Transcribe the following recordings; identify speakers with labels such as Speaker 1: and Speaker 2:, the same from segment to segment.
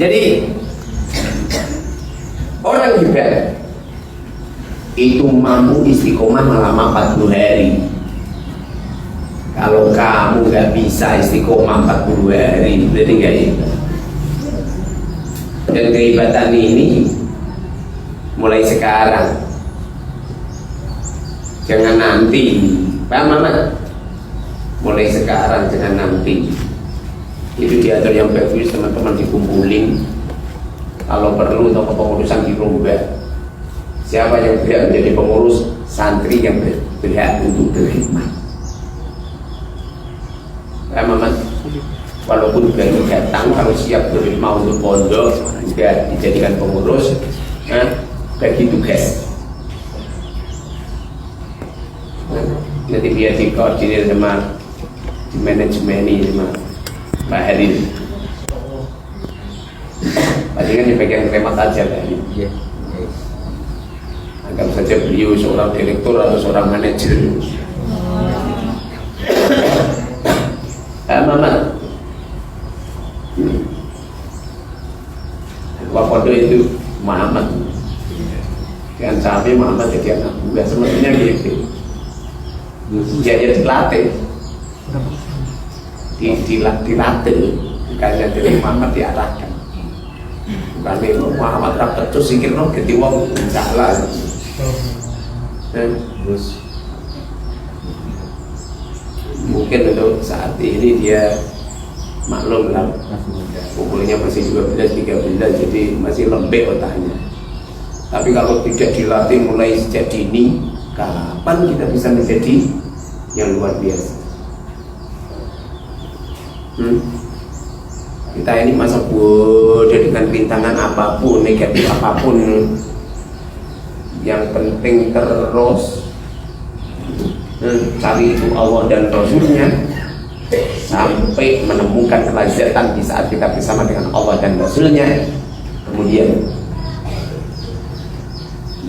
Speaker 1: Jadi orang hebat itu mampu istiqomah selama 40 hari. Kalau kamu nggak bisa istiqomah 40 hari, berarti nggak hebat. Dan kehebatan ini mulai sekarang, jangan nanti. Paham Mama? Mulai sekarang, jangan nanti. Itu diatur yang bagus, teman-teman dikumpulin. Kalau perlu atau kepengurusan dirubah. Siapa yang berhak menjadi pengurus? Santri yang berhak untuk berkhidmat. Mama, walaupun baru datang, kalau siap berkhidmat untuk pondok, juga dijadikan pengurus, bagi tugas. Nanti biar dikoordinir sama di manajemen ini sama Pak Haril. Tadi kan di bagian remat aja kan? Anggap saja beliau seorang direktur atau seorang manajer. Mama, Wapodo itu Muhammad, kan sampai Muhammad jadi anak buah, semestinya gitu. Dia dilatih, dilatih, bukannya dari Muhammad diarahkan. Bukan itu Muhammad rapat terus sikir no ganti wong salah. Terus mungkin untuk saat ini dia maklum lah, umurnya masih 12-13, jadi masih lembek otaknya. Tapi kalau tidak dilatih mulai sejak dini, kapan kita bisa menjadi yang luar biasa? Kita ini masa bodoh dengan rintangan apapun, negatif apapun, yang penting terus cari itu Allah dan Rasulnya sampai menemukan kelezatan di saat kita bersama dengan Allah dan Rasulnya. Kemudian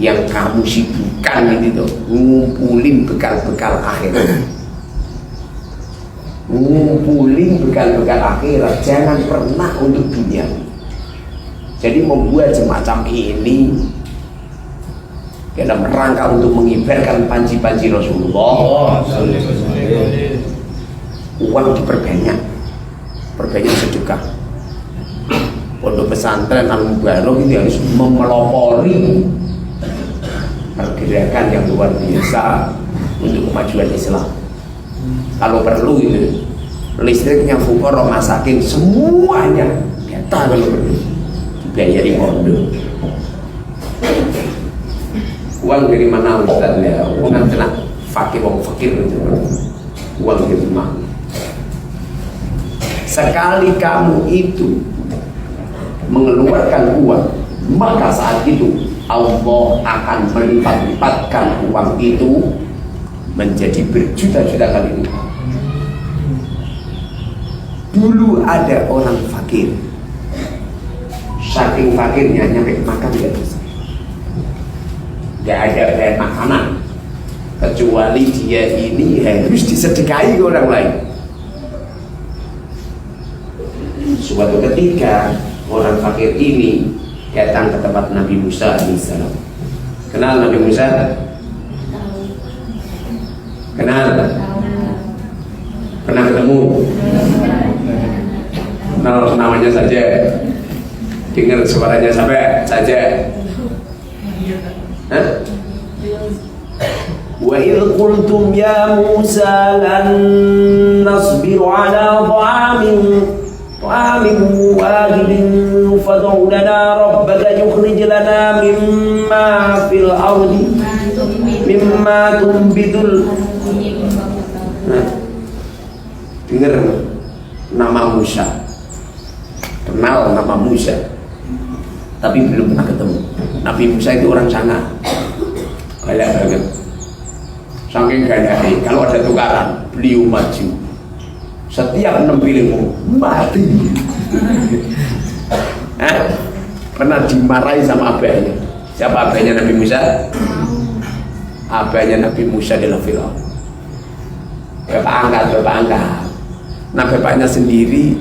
Speaker 1: yang kamu sibukkan itu ngumpulin bekal-bekal akhirat, ngumpulin bekal-bekal akhirat, jangan pernah untuk dunia. Jadi membuat semacam ini dalam rangka untuk mengibarkan panji-panji Rasulullah. Uang diperbanyak, perbanyak sedekah. Pondok pesantren Al-Mubarak ini harus memelopori pergerakan yang luar biasa untuk kemajuan Islam. Kalau perlu itu listriknya fukara masakin semuanya kita kalau perlu dibayari pondok. Uang dari mana Ustaz ya? Uang kan kena fakir, uang fakir itu. Uang dari mana? Sekali kamu itu mengeluarkan uang, maka saat itu Allah akan melipat-lipatkan uang itu menjadi berjuta-juta kali lipat. Dulu ada orang fakir, saking fakirnya nyampe makan tidak bisa. Gak ada bahan makanan kecuali dia ini harus disedekahi ke orang lain. Suatu ketika orang fakir ini datang ke tempat Nabi Musa alaihissalam. Kenal Nabi Musa? Kenal? Pernah ketemu? Kenal namanya saja, dengar suaranya sampai saja. Wa idh qultum ya Musa lan nasbiru ala ta'amin wahidin fad'u lana rabbaka yukhrij lana mimma fil ardi mimma tumbitul. Dengar nama Musa, kenal nama Musa, tapi belum pernah ketemu. Nabi Musa itu orang sana galak banget, saking galaknya kalau ada tukaran beliau maju, setiap nempilmu mati. Pernah dimarahi sama abahnya. Siapa abahnya Nabi Musa? Abahnya Nabi Musa adalah Firaun, bapak angkat. Nah bapaknya sendiri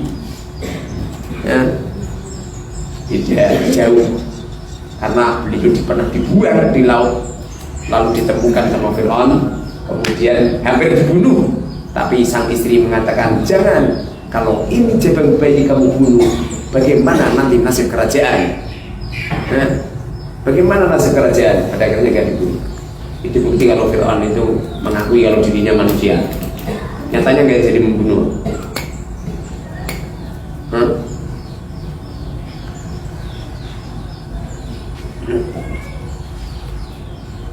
Speaker 1: tidak jauh, karena beliau pernah dibuang di laut, lalu ditemukan sama Fir'aun, kemudian hampir dibunuh. Tapi sang istri mengatakan, jangan, kalau ini jabang bayi kamu bunuh, bagaimana nanti nasib kerajaan? Bagaimana nasib kerajaan? Pada akhirnya gak dibunuh. Itu bukti kalau Fir'aun itu mengakui kalau dirinya manusia. Nyatanya gak jadi membunuh.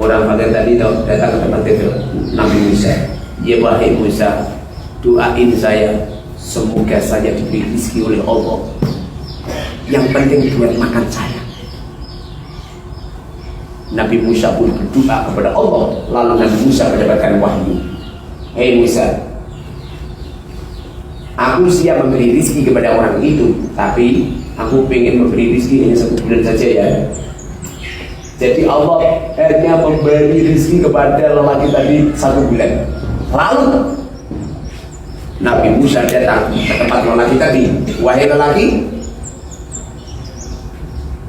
Speaker 1: Orang fakir tadi datang ke tempat Nabi Musa. Ya wahai Musa, doain saya semoga saya diberi rezeki oleh Allah. Yang penting buat makan saya. Nabi Musa pun berdoa kepada Allah, lalu Nabi Musa mendapatkan wahyu. Hei Musa, aku siap memberi rezeki kepada orang itu, tapi aku ingin memberi rezeki hanya 1 bulan saja ya. Jadi Allah hanya memberi rezeki kepada lelaki tadi 1 bulan. Lalu Nabi Musa datang ke tempat lelaki tadi. Wahai lelaki,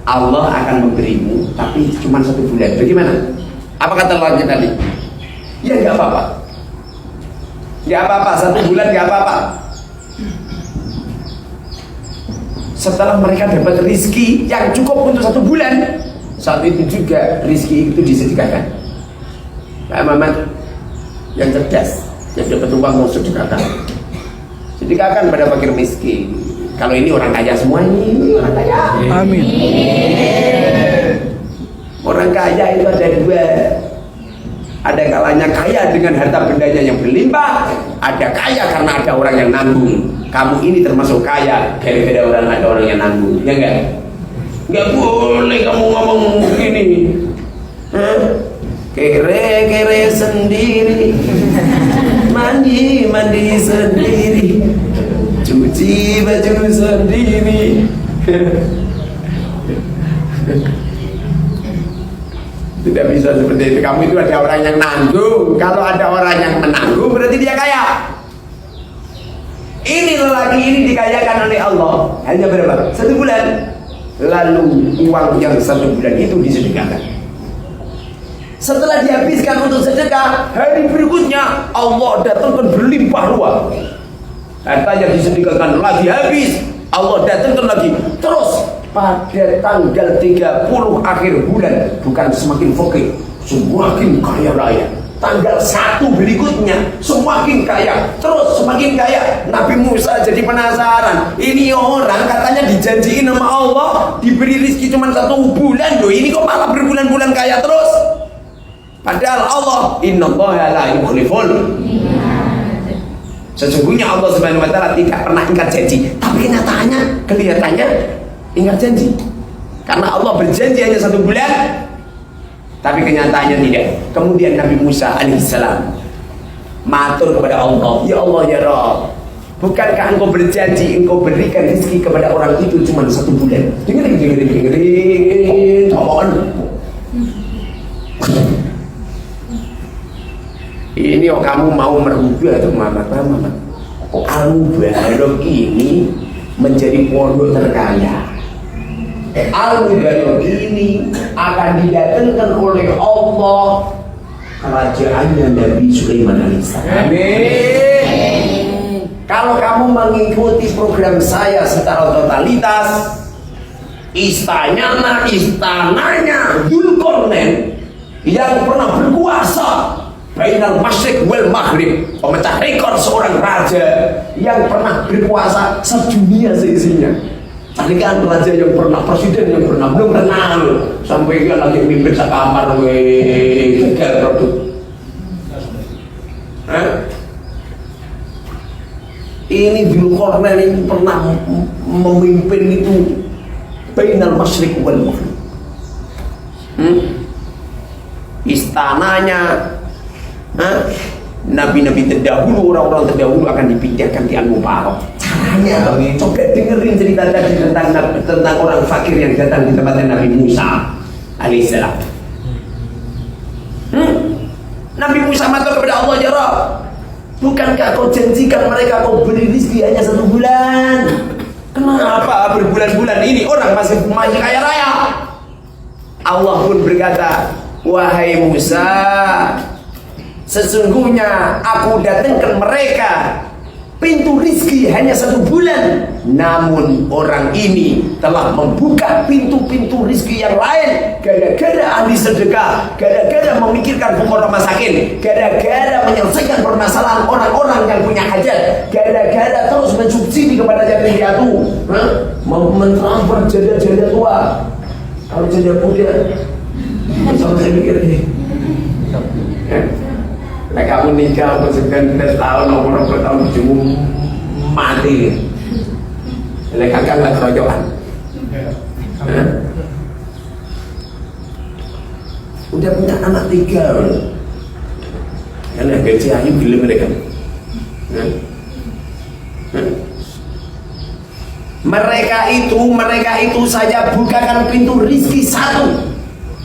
Speaker 1: Allah akan memberimu, tapi cuma 1 bulan. Bagaimana? Apa kata lelaki tadi? Ya nggak apa-apa. Nggak apa-apa, 1 bulan nggak apa-apa. Setelah mereka dapat rezeki yang cukup untuk 1 bulan, saat itu juga rezeki itu disedekahkan. Pak Mamat yang cerdas, yang dapat uang mau sedekahkan. Sedekahkan pada fakir miskin. Kalau ini orang kaya semua, ini orang kaya.
Speaker 2: Amin.
Speaker 1: Orang kaya itu ada 2. Ada kalanya kaya dengan harta bendanya yang berlimpah, ada kaya karena ada orang yang nanggung. Kamu ini termasuk kaya gara-gara ada orang yang nanggung, ya enggak? Enggak boleh kamu ngomong begini. Kere sendiri, mandi sendiri, cuci baju sendiri. Tidak bisa seperti itu. Kamu itu ada orang yang nanggung. Kalau ada orang yang menanggung berarti dia kaya. Ini lelaki ini dikayakan oleh Allah. Hanya berapa? 1 bulan. Lalu uang yang 1 bulan itu disedekahkan. Setelah dihabiskan untuk sedekah, hari berikutnya Allah datangkan berlimpah ruah. Harta yang disedekahkan lagi habis, Allah datangkan lagi. Terus pada tanggal 30 akhir bulan, bukan semakin fakir, semakin kaya raya. Tanggal 1 berikutnya semakin kaya, terus semakin kaya. Nabi Musa jadi penasaran, ini orang katanya dijanjiin sama Allah diberi rezeki cuma 1 bulan loh, ini kok malah berbulan-bulan kaya terus. Padahal Allah, innallaha la yukhliful. Sesungguhnya Allah Subhanahu wa taala tidak pernah ingkar janji, tapi kenyataannya kelihatannya ingkar janji. Karena Allah berjanji hanya 1 bulan, tapi kenyataannya tidak. Kemudian Nabi Musa alaihissalam matur kepada Allah, ya Allah ya Rabb, bukankah engkau berjanji engkau berikan rezeki kepada orang itu cuma 1 bulan? Dengerin tolongan. Ini kamu mau merubah tuh Mamat. Al-Mubarak ini menjadi pondok terkaya. Al-Mubarak ini akan didatangkan oleh Allah kerajaannya Nabi Sulaiman alaihissalam. Kalau kamu mengikuti program saya secara totalitas, istananya Dzulqarnain yang pernah berkuasa Bainal Masyriq wal Maghrib, pemecah rekor seorang raja yang pernah berkuasa sedunia seisinya. Carikan raja yang pernah, presiden yang pernah, belum kenal sampai dia lagi mimpin sekamar gagal produk. Ini Dzulqarnain ini pernah memimpin itu Bainal Masyriq wal Maghrib. Istananya nabi-nabi terdahulu, orang-orang terdahulu akan dipindahkan di Al-Mubarak. Caranya coba dengerin cerita tadi tentang orang fakir yang datang di tempatnya Nabi Musa alaihissalam. Nabi Musa matur kepada Allah, ya Rabb, bukankah kau janjikan mereka kau beri rezeki hanya 1 bulan?
Speaker 2: Kenapa berbulan-bulan ini orang masih kaya raya? Allah pun berkata, wahai Musa, sesungguhnya aku datangkan mereka pintu rizki hanya 1 bulan, namun orang ini telah membuka pintu-pintu rizki yang lain gara-gara ahli sedekah, gara-gara memikirkan fuqara masakin, gara-gara menyelesaikan permasalahan orang-orang yang punya hajat, gara-gara terus mensubsidi kepada yatim piatu, mentransfer janda-janda tua. Kalau janda muda, sama saya mikir ini, nah, kamu nikah umur 19 tahun, umur 20 tahun cuma mati. Nah, kakak nggak keroyokan. Udah punya anak 3, karena gaji ayu gila mereka. Mereka itu saja bukakan pintu rizki 1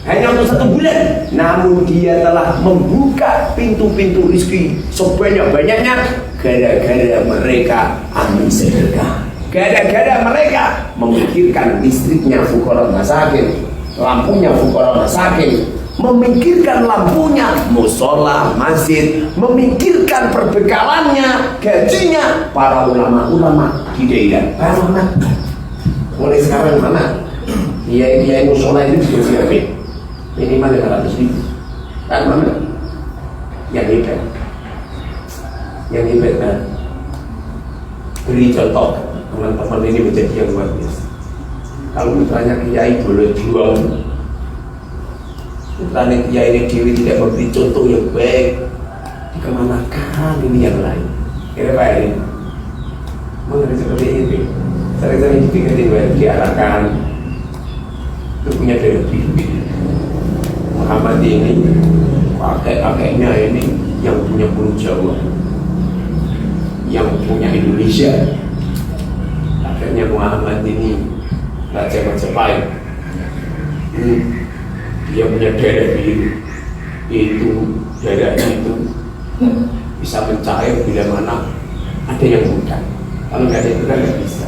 Speaker 2: hanya untuk 1 bulan, namun dia telah membuka pintu-pintu rizki sebanyak-banyaknya gara-gara mereka ahli sedekah, gara-gara mereka memikirkan listriknya fuqara masakin, lampunya fuqara masakin, memikirkan lampunya musola masjid, memikirkan perbekalannya, gajinya para ulama-ulama di daerah. Mulai sekarang mana dia musola itu juga siapin minimal 500.000 kan mana yang hebat kan. Beri contoh teman-teman ini menjadi yang luar biasa. Kalau misalnya kiai boleh jual, misalnya kiai ini dewi tidak memberi contoh yang baik, dikemanakan ini yang lain kira-kira ini mengenai seperti ini. Sering-sering dipikirin diarahkan itu punya daya biru. Muhammad ini kakek-kakeknya ini yang punya Pulau Jawa, yang punya Indonesia. Akhirnya Muhammad ini Raja Majapahit, dia punya darah biru. Itu darahnya itu bisa mencair bila mana ada yang bukan. Kalau nggak ada yang bukan nggak bisa.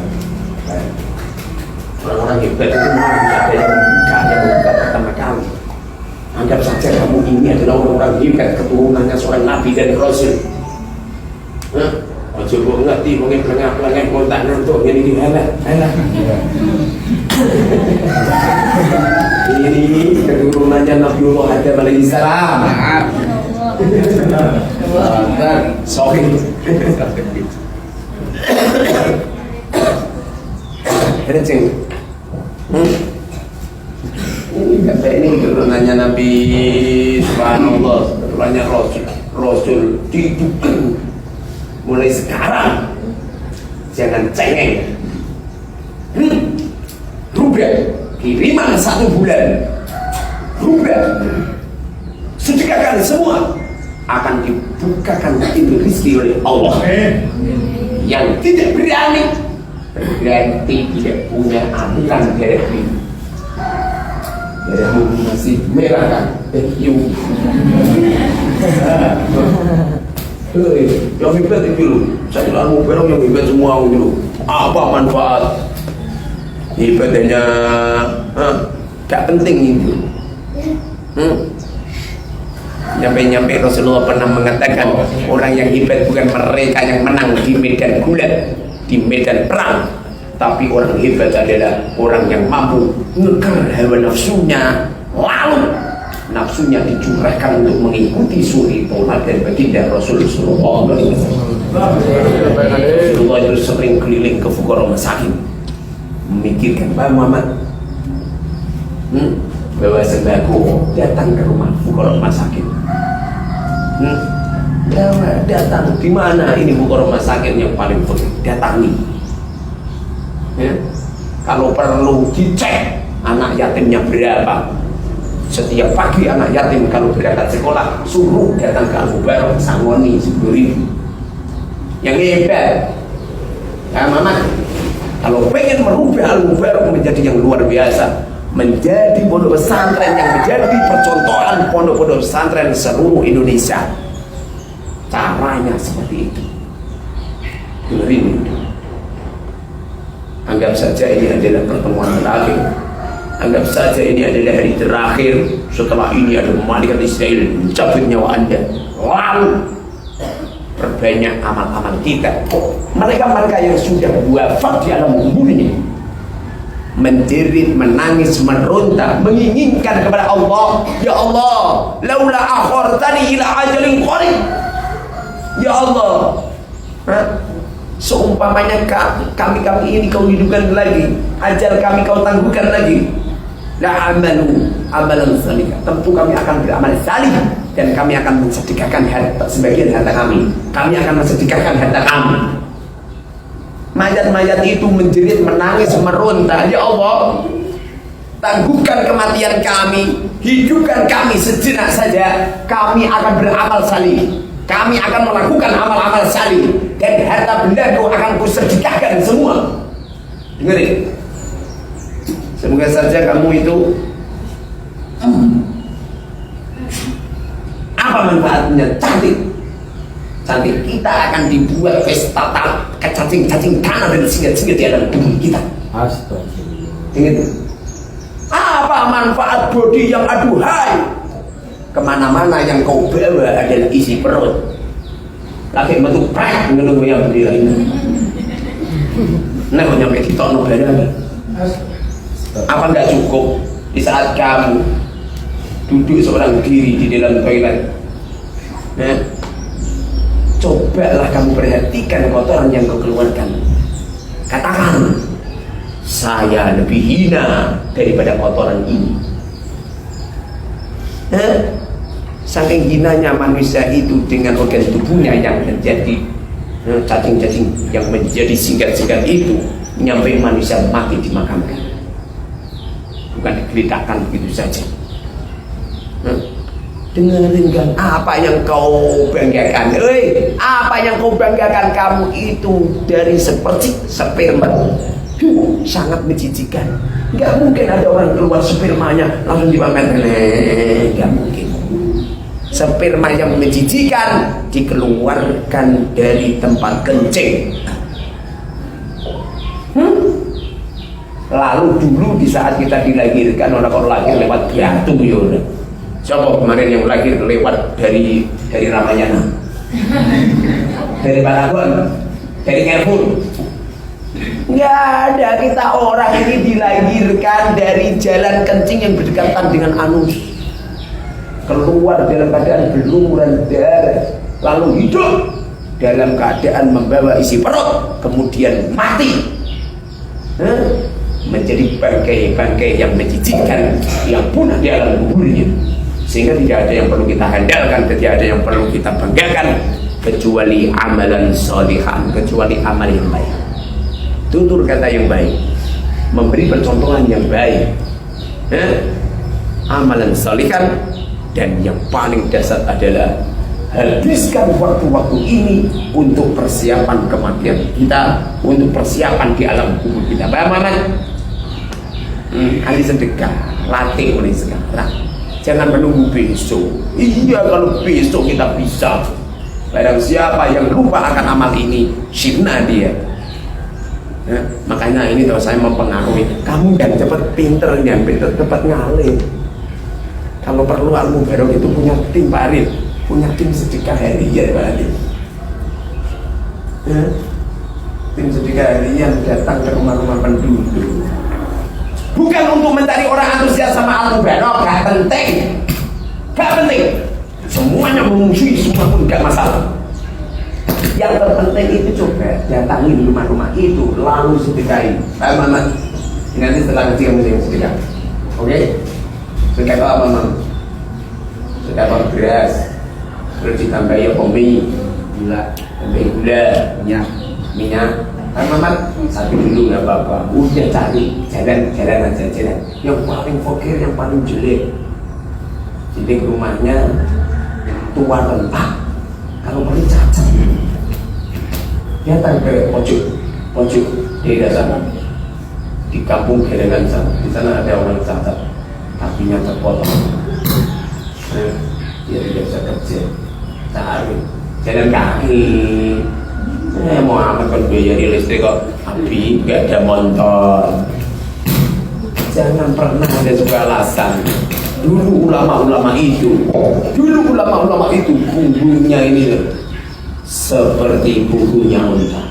Speaker 2: Orang-orang hebat itu mau ada yang buka pertama kali. Anggap saja kamu ini adalah orang-orang hebat, keturunannya seorang nabi dan rasul. Ojo kok ngerti mungkin pelengah-pelengah kontak nonton ini di mana? Ini keturunannya Nabiullah Adam alaihissalam. Sorry. Ada ceng. Kata ini keturunannya Nabi Subhanallah, keturunannya Rasul didukung. Mulai sekarang jangan cengeng. Rubah kiriman 1 bulan, rubah sedekahkan semua, akan dibukakan pintu rezeki oleh Allah. Yang tidak berani berarti tidak punya aliran darah biru. Darahmu masih merah kan? Yang hebat itu loh. Saya bilang yang hebat semua dulu. Apa manfaat? Hebatnya gak penting itu. Nyampe Rasulullah pernah mengatakan orang yang hebat bukan mereka yang menang di medan gulat, di medan perang, tapi orang hebat adalah orang yang mampu ngeker hawa nafsunya, lalu nafsunya dicurahkan untuk mengikuti suri teladan baginda Rasulullah. Rasulullah itu sering keliling ke fuqara masakin, memikirkan Pak Muhammad bawa sembako, datang ke rumah fuqara masakin. Datang di mana ini fuqara masakin yang paling penting, datangi. Ya. Kalau perlu dicek anak yatimnya berapa. Setiap pagi anak yatim kalau berangkat sekolah suruh datang ke Al-Mubarak sangoni 10.000. Yang hebat ya Mama, kalau pengen merubah Al-Mubarak menjadi yang luar biasa, menjadi pondok pesantren yang menjadi percontohan pondok-pondok pesantren seluruh Indonesia, caranya seperti itu. Dengerin itu. Anggap saja ini adalah pertemuan terakhir. Anggap saja ini adalah hari terakhir. Setelah ini ada malaikat Israel mencabut nyawa Anda. Lalu perbanyak amal-amal kita. Mereka-mereka yang sudah wafat di alam kuburnya, menjerit, menangis, meronta, menginginkan kepada Allah, ya Allah, laula akhartani ila ajalin qarib. Ya Allah, seumpamanya kami ini kau hidupkan lagi, ajal kami kau tangguhkan lagi, la amalu amalan salih, tentu kami akan beramal salih dan kami akan mensedekahkan harta, sebagian harta kami akan mensedekahkan harta kami. Mayat-mayat itu menjerit, menangis, meronta, ya Allah, tangguhkan kematian kami, hidupkan kami sejenak saja, kami akan beramal salih, kami akan melakukan amal-amal salih, dan harta benda itu akan kusedekahkan semua. Dengerin, semoga saja kamu itu apa manfaatnya? Cantik, kita akan dibuat pesta cacing-cacing tanah dan singa-singa di dalam tubuh kita.
Speaker 3: Astagfirullah.
Speaker 2: Ingat, apa manfaat bodi yang aduhai? Kemana-mana yang kau bawa adalah isi perut. Lagi metu prek ngeluh yang berdiri ini. Nah, nyampe kita no badan. Apa enggak cukup di saat kamu duduk seorang diri di dalam toilet? Nah, cobalah kamu perhatikan kotoran yang kau keluarkan. Katakan, saya lebih hina daripada kotoran ini. Saking hinanya manusia itu dengan organ tubuhnya yang menjadi cacing-cacing, yang menjadi singkat-singkat itu, nyampe manusia mati dimakamkan, bukan digeletakkan begitu saja. Dengarkan apa yang kau banggakan, apa yang kau banggakan kamu itu dari seperti sperma, sangat menjijikan. Nggak mungkin ada orang keluar spermanya langsung dipamerkan, nggak mungkin. Sperma yang menjijikan dikeluarkan dari tempat kencing. Lalu dulu di saat kita dilahirkan, orang lahir lewat jantung, yaudah. Siapa kemarin yang lahir lewat dari Ramayana, dari Paragon, dari Carrefour? Nggak ada. Kita orang ini dilahirkan dari jalan kencing yang berdekatan dengan anus, keluar dalam keadaan berlumuran darah, lalu hidup dalam keadaan membawa isi perut, kemudian mati, menjadi bangkai-bangkai yang menjijikkan, yang punah di alam kuburnya. Sehingga tidak ada yang perlu kita handalkan, tidak ada yang perlu kita banggakan, kecuali amalan sholihan, kecuali amal yang baik, tutur kata yang baik, memberi percontohan yang baik, amalan sholihan. Dan yang paling dasar adalah habiskan waktu-waktu ini untuk persiapan kematian kita, untuk persiapan di alam kubur kita. Paham, Maman? Hari sedekah, latih mulai sekarang. Jangan menunggu besok. Iya, kalau besok kita bisa. Barang siapa yang lupa akan amal ini, syirna dia. Makanya ini kalau saya mempengaruhi, kamu yang cepat pinter, yang pinter cepat ngalir. Kalau perlu Al Mubarok itu punya tim Pak Arif, punya tim sedekah harian Pak Arif. Tim sedekah harian datang ke rumah-rumah penduduk, bukan untuk mencari orang antusias sama Al Mubarok, gak penting, gak penting. Semuanya memusuhi, semua pun gak masalah. Yang terpenting itu coba datangi rumah-rumah itu, lalu sedekahi. Pak Maman, nanti setelah kecil kamu sedekah, oke? Sedekah apa, Mam? Sedekah beras, terus ditambahi mie, gula, tambahi gula, minyak. Kan Mamat satu dulu nggak apa-apa. Udah cari jalan aja jalan. Yang paling fakir, yang paling jelek. Jadi rumahnya tua renta, kalau perlu cacat. Datang ke pojok daerah sana, di kampung Gelengan sana. Di sana ada orang cacat, kakinya terpotong. Dia tidak bisa kerja, cari jalan kaki, Muhammad kan biaya listrik kok, Abi nggak ada motor. Jangan pernah ada sebuah alasan. Dulu ulama-ulama itu punggungnya ini seperti punggungnya unta.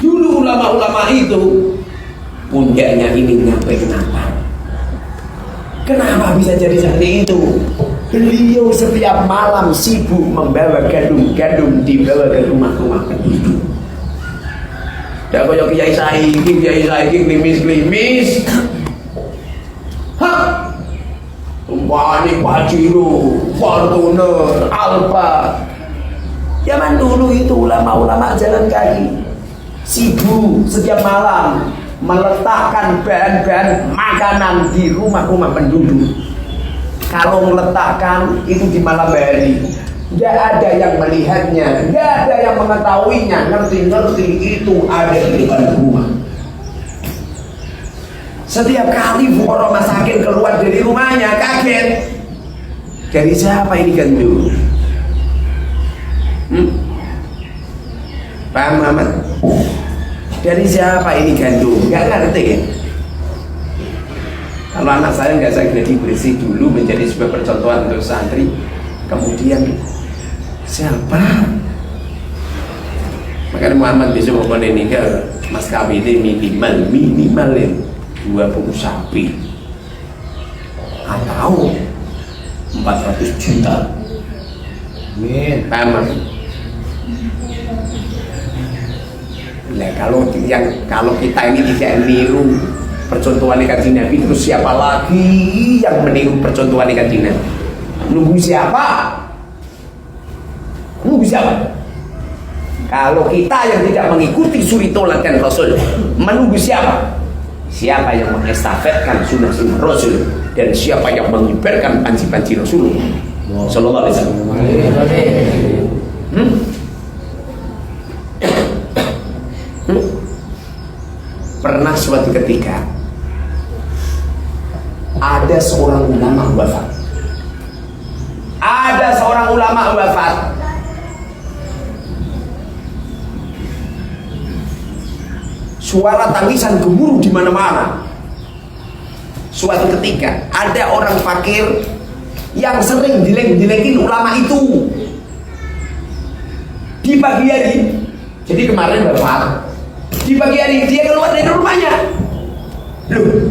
Speaker 2: Dulu ulama-ulama itu puncaknya ini nyampe kenapa? Kenapa bisa jadi seperti itu? Beliau setiap malam sibuk membawa gadung-gadung dibawa ke rumah-rumah penduduk. Dak koyo kiai saiki klimis-klimis. Hah? Umpani Pajero, Fortuner, Alfa. Zaman dulu itu ulama-ulama jalan kaki sibuk setiap malam meletakkan bahan-bahan makanan di rumah-rumah penduduk. Kalau meletakkan itu di malam hari, nggak ada yang melihatnya, nggak ada yang mengetahuinya, ngerti itu ada di depan rumah. Setiap kali Bukoro Masakin keluar dari rumahnya kaget. Dari siapa ini gandum? Paham Muhammad? Dari siapa ini gandum? Nggak ngerti ya? Kalau anak saya nggak saya gladi bersih dulu menjadi sebuah percontohan untuk santri. Kemudian siapa? Makanya Muhammad besok mau nikah, mas kami ini minimal ya 20 sapi atau 400 juta.
Speaker 3: Amin.
Speaker 2: Paham? Nah, kalau kita ini tidak niru percontohan Kanjeng Nabi, terus siapa lagi yang meniru percontohan Kanjeng Nabi? Nunggu siapa? Kalau kita yang tidak mengikuti suri toladan Rasul, menunggu siapa? Siapa yang mengestafetkan sunnah-sunnah Rasul dan siapa yang mengibarkan panji-panji Rasul sallallahu alaihi wasallam. Pernah suatu ketika ada seorang ulama wafat. Suara tangisan gemuruh di mana-mana. Suatu ketika ada orang fakir yang sering dilek-dilekin ulama itu di pagi hari. Jadi kemarin wafat, di pagi hari dia keluar dari rumahnya. Loh,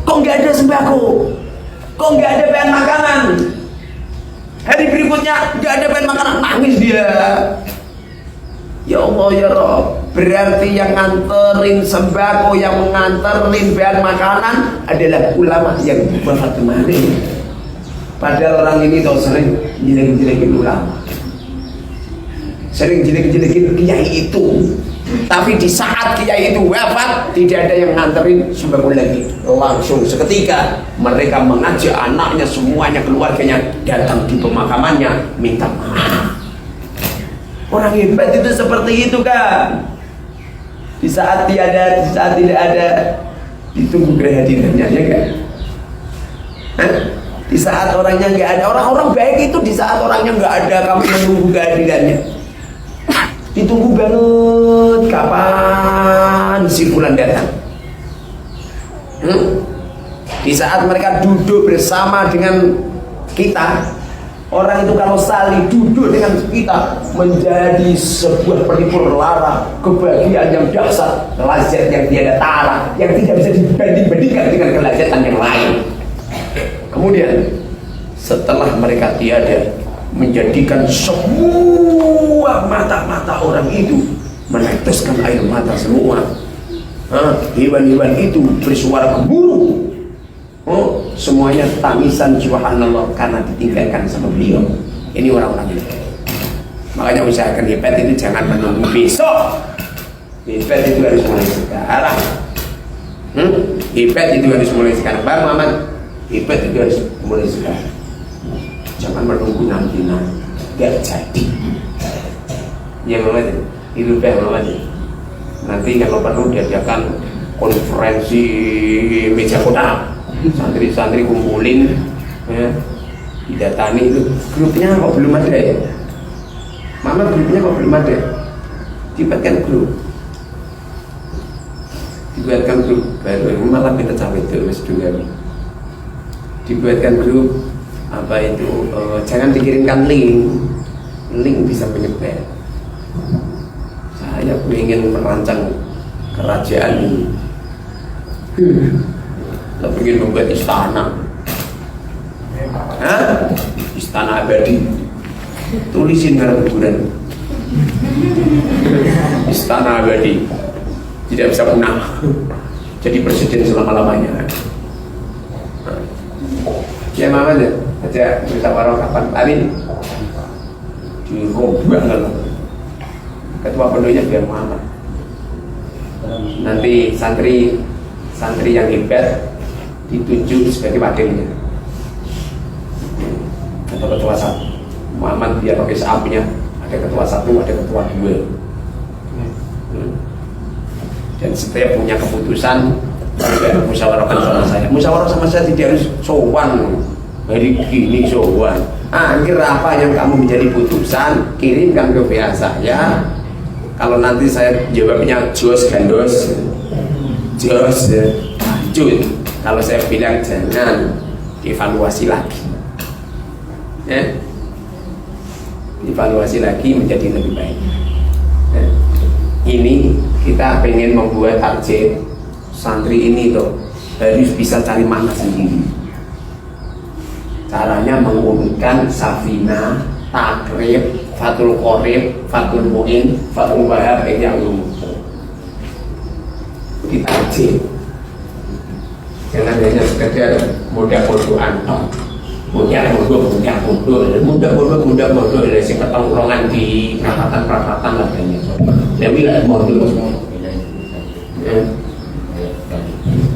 Speaker 2: kok nggak ada sembako? Kok nggak ada bahan makanan? Hari berikutnya nggak ada bahan makanan, nangis dia. Ya Allah ya Rabb, berarti yang nganterin sembako, yang menganterin bahan makanan adalah ulama yang wafat kemarin. Padahal orang ini tahu sering jelek-jelekin ulama, sering jelek-jelekin kiai itu. Tapi di saat kiai itu wafat, tidak ada yang nganterin sembako lagi. Langsung seketika mereka mengajak anaknya, semuanya, keluarganya datang di pemakamannya minta maaf. Orang hebat itu seperti itu kan. Di saat tiada, di saat tidak ada, ditunggu kehadirannya, ya kan? Hah? Di saat orangnya nggak ada, orang-orang baik itu di saat orangnya nggak ada, kamu menunggu kehadirannya. Ditunggu banget, kapan si fulan datang? Di saat mereka duduk bersama dengan kita, orang itu kalau saling duduk dengan kita menjadi sebuah pelipur lara, kebahagiaan yang dahsyat, kelezatan yang tiada tara, yang tidak bisa dibanding-bandingkan dengan kelezatan yang lain. Kemudian setelah mereka tiada, menjadikan semua mata-mata orang itu meneteskan air mata semua. Hewan-hewan itu bersuara gemuruh. Semuanya tangisan subhanallah karena ditinggalkan sama beliau. Ini orang-orang ini. Makanya usahakan hebat itu jangan menunggu besok. Hebat itu harus mulai sekarang. Hebat itu harus mulai sekarang. Bang Muhammad, hebat itu harus mulai sekarang. Jangan menunggu nanti. Gak jadi. Ya Muhammad, itu Bang Muhammad. Nanti kalau perlu diadakan konferensi meja kotak. Santri-santri kumpulin, ya, didatangi itu grupnya kok belum ada ya? Mama grupnya kok belum ada? dibuatkan grup baru malah minta cawe itu mas juga dibuatkan grup apa itu jangan dikirimkan link bisa menyebar. Saya ingin merancang kerajaan ini, saya ingin membuat istana. Istana abadi, tulisin dalam kuburan. Istana abadi tidak bisa punah, jadi presiden selama-lamanya. Ya mama aja cerita warung kapan hari dirobak kalau ketua pondoknya biar Muhammad. Nanti santri yang hebat ditunjuk sebagai wakilnya atau ketua satu. Muhammad biar pakai sahamnya, ada ketua satu, ada ketua dua. Dan setiap punya keputusan musyawarahkan sama saya. Musyawarah sama saya tidak harus sowan hari gini sowan. Akhir apa yang kamu menjadi putusan kirimkan ke pihak saya. Kalau nanti saya jawabnya jos gandos, jos lanjut. Kalau saya bilang jangan, evaluasi lagi. Ya, evaluasi lagi menjadi lebih baik. Ya. Ini kita pengen membuat target santri ini tuh harus bisa cari makna sendiri. Caranya mengurutkan Safina, Takrib, Fathul Qorib, Fathul Mu'in, Fathul Wahab, yang kita target. Jangan hanya sekedar mudah bodohan, mudah bodoh dari si ketongkrongan di perapatan lah kayaknya. Saya bilang bodoh.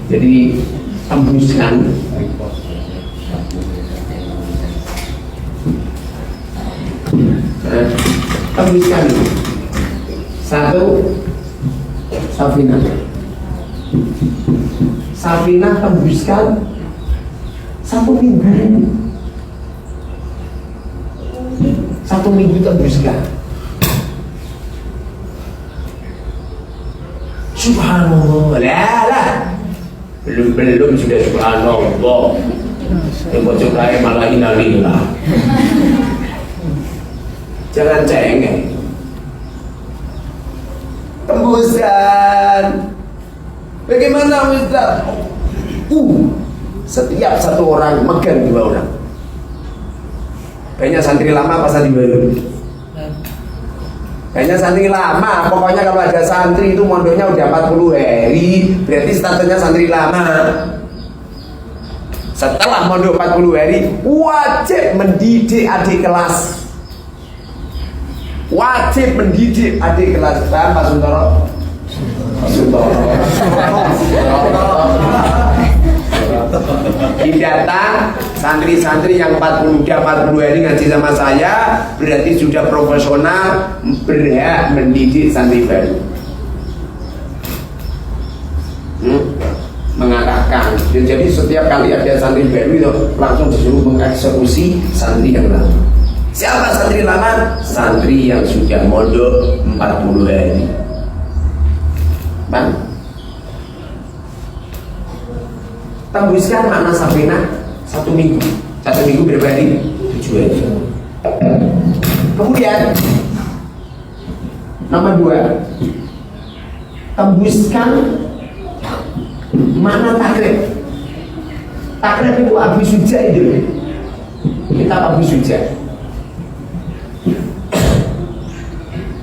Speaker 2: Jadi tembuskan satu Safina tembuskan 1 minggu. 1 minggu tembuskan. Subhanallah, lah. Belum sudah subhanallah. Yang bocor kaya malah innalillah. Jangan cengeng. Tembuskan. Bagaimana Ustaz? Setiap satu orang megang 2 orang. Kayaknya santri lama apa santri baru? Kayaknya santri lama. Pokoknya kalau ada santri itu mondoknya udah 40 hari, berarti statusnya santri lama. Setelah mondok 40 hari, wajib mendidik adik kelas. Wajib mendidik adik kelas. Paham Pak Suntoro? Didata santri-santri yang 40 hari ngaji sama saya berarti sudah profesional, berhak mendidik santri baru. Mengarahkan. Jadi setiap kali ada santri baru itu langsung disuruh mengeksekusi santri yang lama. Siapa santri lama? Santri yang sudah mondok 40 hari. Bang, tembuskan makna Safina 1 minggu. 1 minggu berapa hari? 7 hari. Kemudian nomor 2, tembuskan makna takrib. Takrib itu Abu Suja itu. Kitab Abu Suja.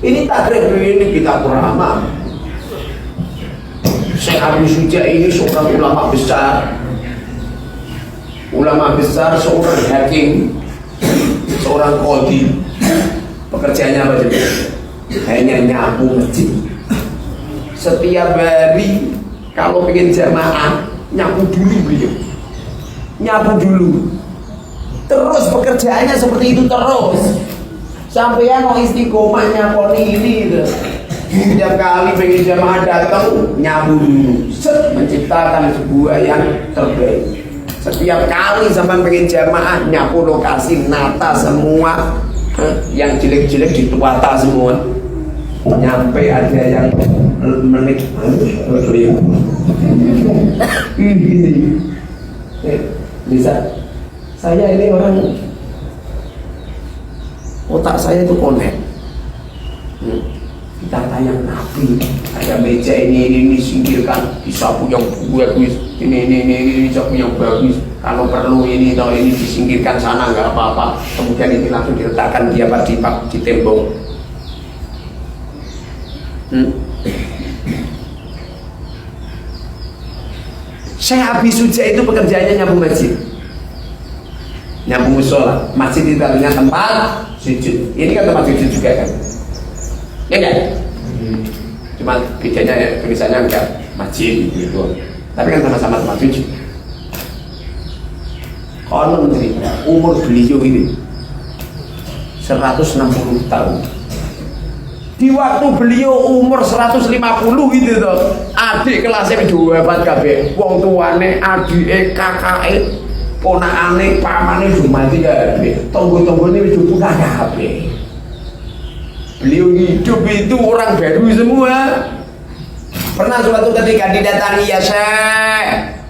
Speaker 2: Ini takrib ini kitab ulama. Syekh Abu Suja ini seorang ulama besar. Ulama besar, seorang hakim, seorang qadhi. Pekerjaannya apa jadi? Hanya nyapu masjid. Setiap hari kalau pengen jamaah nyapu dulu beliau. Nyapu dulu. Terus pekerjaannya seperti itu terus. Sampai yang mau istiqomah nyaponi ini gitu. Setiap kali pengen jamaah datang nyapu dulu. Menciptakan sebuah yang terbaik. Setiap kali sampai pengen jamaah nyapu lokasi, nata semua, yang jelek-jelek dituata semua. nyampe ada yang menit ini bisa saya ini orang otak saya itu connect. Kita tayang Nabi ada meja ini singkirkan, disapu yang bagus, ini disapu yang bagus, kalau perlu ini atau ini disingkirkan sana nggak apa-apa, kemudian ini langsung diletakkan di di tembok. Syekh Abi Suja itu pekerjaannya nyambung masjid, nyambung musola. Masjid itu artinya tempat sujud, ini kan tempat sujud juga kan, ya kan? Cuma bedanya tulisannya enggak masjid gitu, tapi kan sama-sama tempat sujud. Konon cerita umur beliau ini 160 tahun. Di waktu beliau umur 150 gitu toh, adik kelasnya wafat kabeh, wong tuane, adike, kakake, ponakane, pamane mati kabeh. Tonggo-tonggone wis punah kabeh. Beliau hidup itu orang baru semua. Pernah suatu ketika didatangi ya Syekh,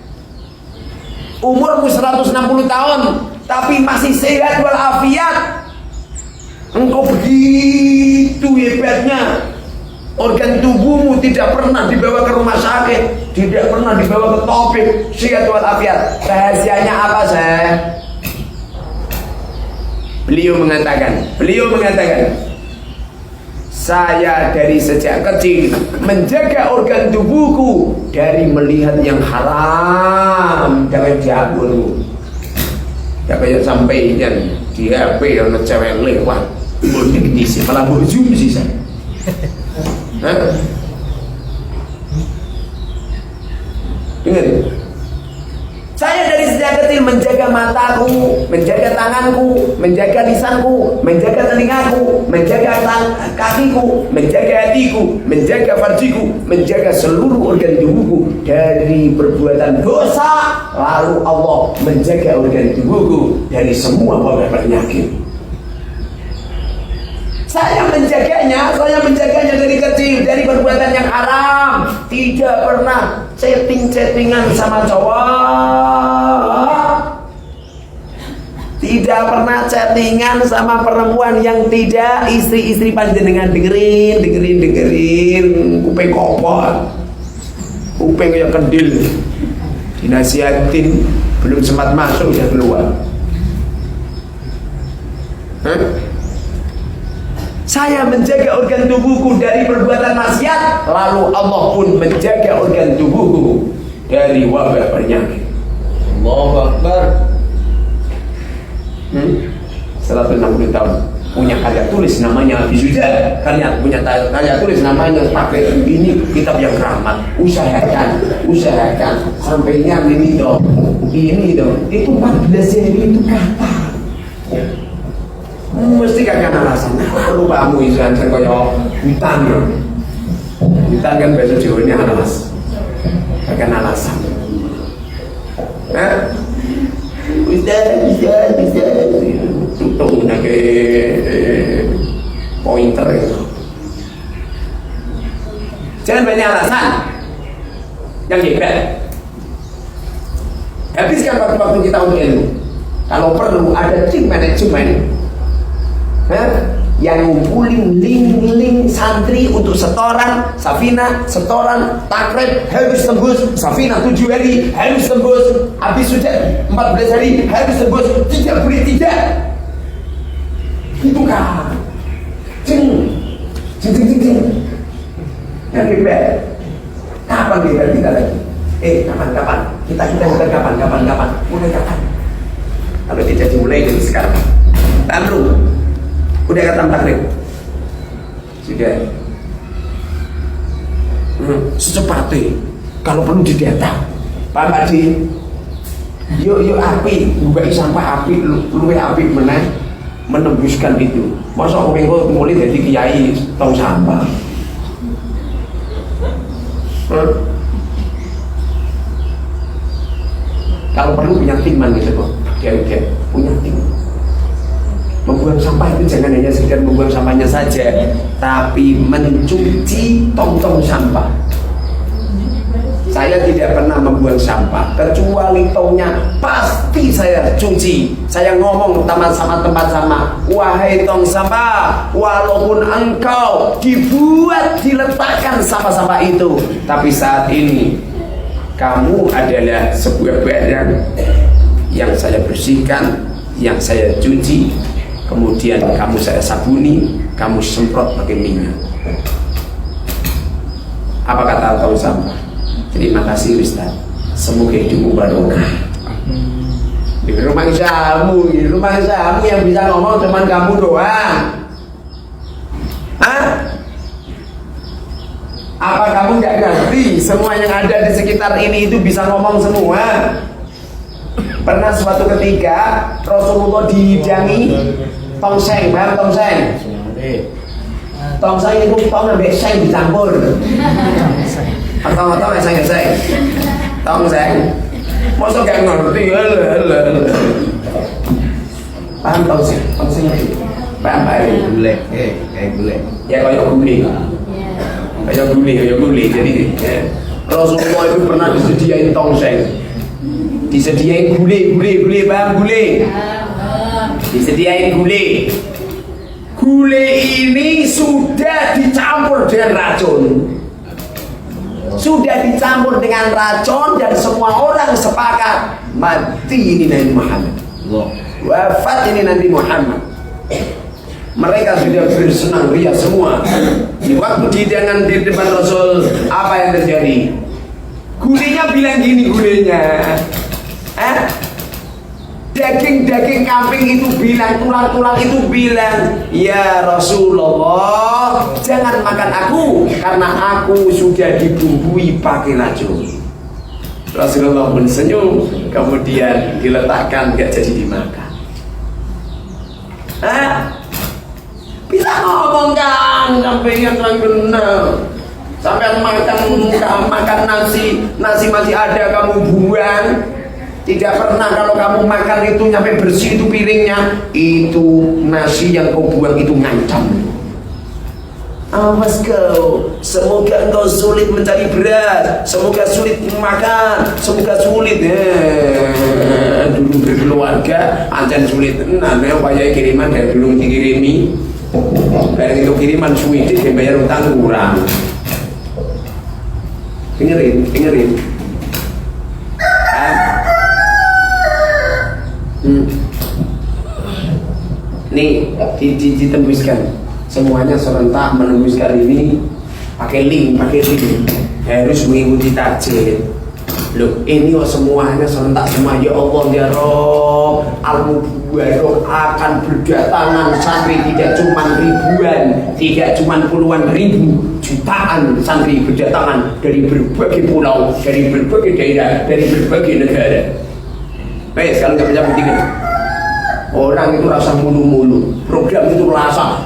Speaker 2: umurmu 160 tahun tapi masih sehat walafiat. Engkau begitu hebatnya, organ tubuhmu tidak pernah dibawa ke rumah sakit, tidak pernah dibawa ke topik, sehat walafiat. Rahasianya apa Syekh? Beliau mengatakan, saya dari sejak kecil menjaga organ tubuhku dari melihat yang haram dengan jabulmu. Ya kayak sampai dan di HP yang cewek lewat, bodik di sini malah zoom sih saya. Dengar, saya dari sejak kecil menjaga mataku, menjaga tanganku, menjaga lisanku, menjaga telingaku, menjaga kakiku, menjaga hatiku, menjaga farjiku, menjaga seluruh organ tubuhku dari perbuatan dosa. Lalu Allah menjaga organ tubuhku dari semua wabah penyakit. Saya menjaganya dari kecil, dari perbuatan yang haram. Tidak pernah chattingan sama cowok, tidak pernah chattingan sama perempuan yang tidak istri panjenengan. Dengerin kuping kopot, kuping kayak kendil, dinasihatin belum sempat masuk udah keluar. Saya menjaga organ tubuhku dari perbuatan maksiat, lalu Allah pun menjaga organ tubuhku dari wabah penyakit.
Speaker 3: Allahu Akbar.
Speaker 2: 160 tahun punya karya tulis namanya Abi Suja, punya karya tulis namanya pakai ini kitab yang keramat. Usahakan sampainya ini dong, itu 14 hari itu kata. Mesti kakak alasan. Lalu kamu isan kaya hutan kan bahasa Jawa ini alas, kakak alasan. Bisa tutup nake pointer itu. Jangan banyak alasan yang hebat. Habiskan waktu kita untuk ilmu. Kalau perlu ada tim manajemen yang ngumpulin link santri untuk setoran Safina, setoran takrib harus tembus Safina 7 hari harus tembus, habis sudah 14 hari harus tembus, tidak boleh tidak. Itu kan jeng yang hebat. Kapan kita lagi? Kapan kita kapan mulai kapan? Kalau tidak dimulai dari sekarang. Lalu udah kata takrib sudah secepatnya kalau perlu didata Pak Haji yuk api buka sampah api luwe api menembuskan itu. Masa orang itu mulai jadi kiai tong sampah. Kalau perlu punya tim gitu kok, dia punya tim. Membuang sampah itu jangan hanya sekedar membuang sampahnya saja, tapi mencuci tong-tong sampah. Saya tidak pernah membuang sampah, kecuali tongnya pasti saya cuci. Saya ngomong sama tempat sampah, wahai tong sampah, walaupun engkau diletakkan sampah-sampah itu, tapi saat ini kamu adalah sebuah badan yang saya bersihkan, yang saya cuci, kemudian kamu saya sabuni, kamu semprot pakai minyak. Apa kata tong sampah? Terima kasih Ustaz, semoga hidupmu barokah. Di rumah samu yang bisa ngomong cuman kamu doang. Hah? Apa kamu nggak ngerti semua yang ada di sekitar ini itu bisa ngomong semua? Pernah suatu ketika Rasulullah dihidangi tongseng, paham tongseng? Tongseng itu tong ambek seng dicampur. Atau seng tongseng. Masa gak ngerti? Paham tongseng? Tongseng itu paham
Speaker 3: Gulai, kayak gulai.
Speaker 2: ya kayak gulai. Jadi Rasulullah itu pernah disediain tongseng, disediain gulai, paham gulai? Disediain gulai. Gulai ini sudah dicampur dengan racun. Sudah dicampur dengan racun dan semua orang sepakat mati ini Nabi Muhammad. Wafat ini Nabi Muhammad. Mereka sudah bersenang ria semua. Di waktu hidangan di depan Rasul, apa yang terjadi? Gulainya bilang gini, daging kambing itu bilang, tulang itu bilang, ya Rasulullah, jangan makan aku karena aku sudah dibumbui pakai racun. Rasulullah pun senyum, kemudian diletakkan, gak jadi dimakan. Bisa ngomong kan, sampai yang terang benar. Sampai makan nasi masih ada kamu buang. Tidak pernah kalau kamu makan itu sampai bersih itu piringnya, itu nasi yang kau buang itu ngancam. Awas kau, semoga engkau sulit mencari beras, semoga sulit makan, semoga sulit dulu berkeluarga, ancan sulit. Nah, upaya kiriman dari dulu dikirimi, dari itu kiriman sulit dibayar utang kurang. Dengerin. Nih ditembuskan semuanya serentak menembus kali ini pakai link harus mengikuti tajwid. Loh, ini semuanya serentak semua. Ya Allah ya Rob, Al-Mubarak akan berdatangan santri, tidak cuma ribuan, tidak cuma puluhan ribu, jutaan santri berdatangan dari berbagai pulau, dari berbagai daerah, dari berbagai negara. Baik, sekarang kita buktikan. Orang itu rasa mulu-mulu, program itu rasa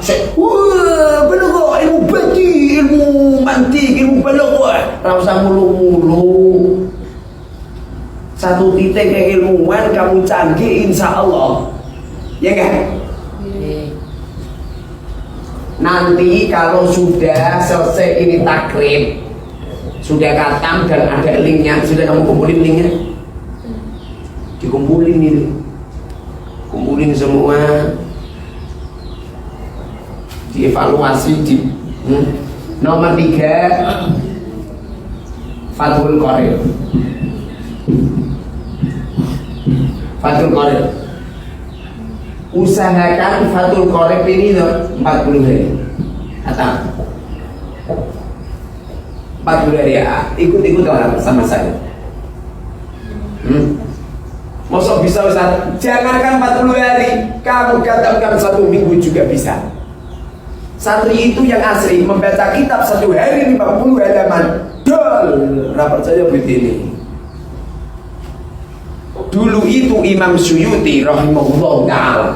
Speaker 2: bener kok, ilmu badi, ilmu mantik, ilmu balok, rasa mulu-mulu. Satu titik keilmuan kamu canggih insya Allah, ya kan? Nanti kalau sudah selesai ini takrib, sudah katam dan ada linknya, sudah kamu kumpulin linknya, dikumpulin ini, kumpulin semua, dievaluasi di nomor 3 Fathul Qorib. Fathul Qorib, usahakan Fathul Qorib ini 40 hari atau 40 hari ya, ikut sama saya. Masa bisa Ustaz? Jangankan 40 hari, kamu katakan 1 minggu juga bisa. Santri itu yang asli membaca kitab 1 hari 50 halaman. Dol, rapat saya begini. Dulu itu Imam Suyuti rahimahullah ta'ala,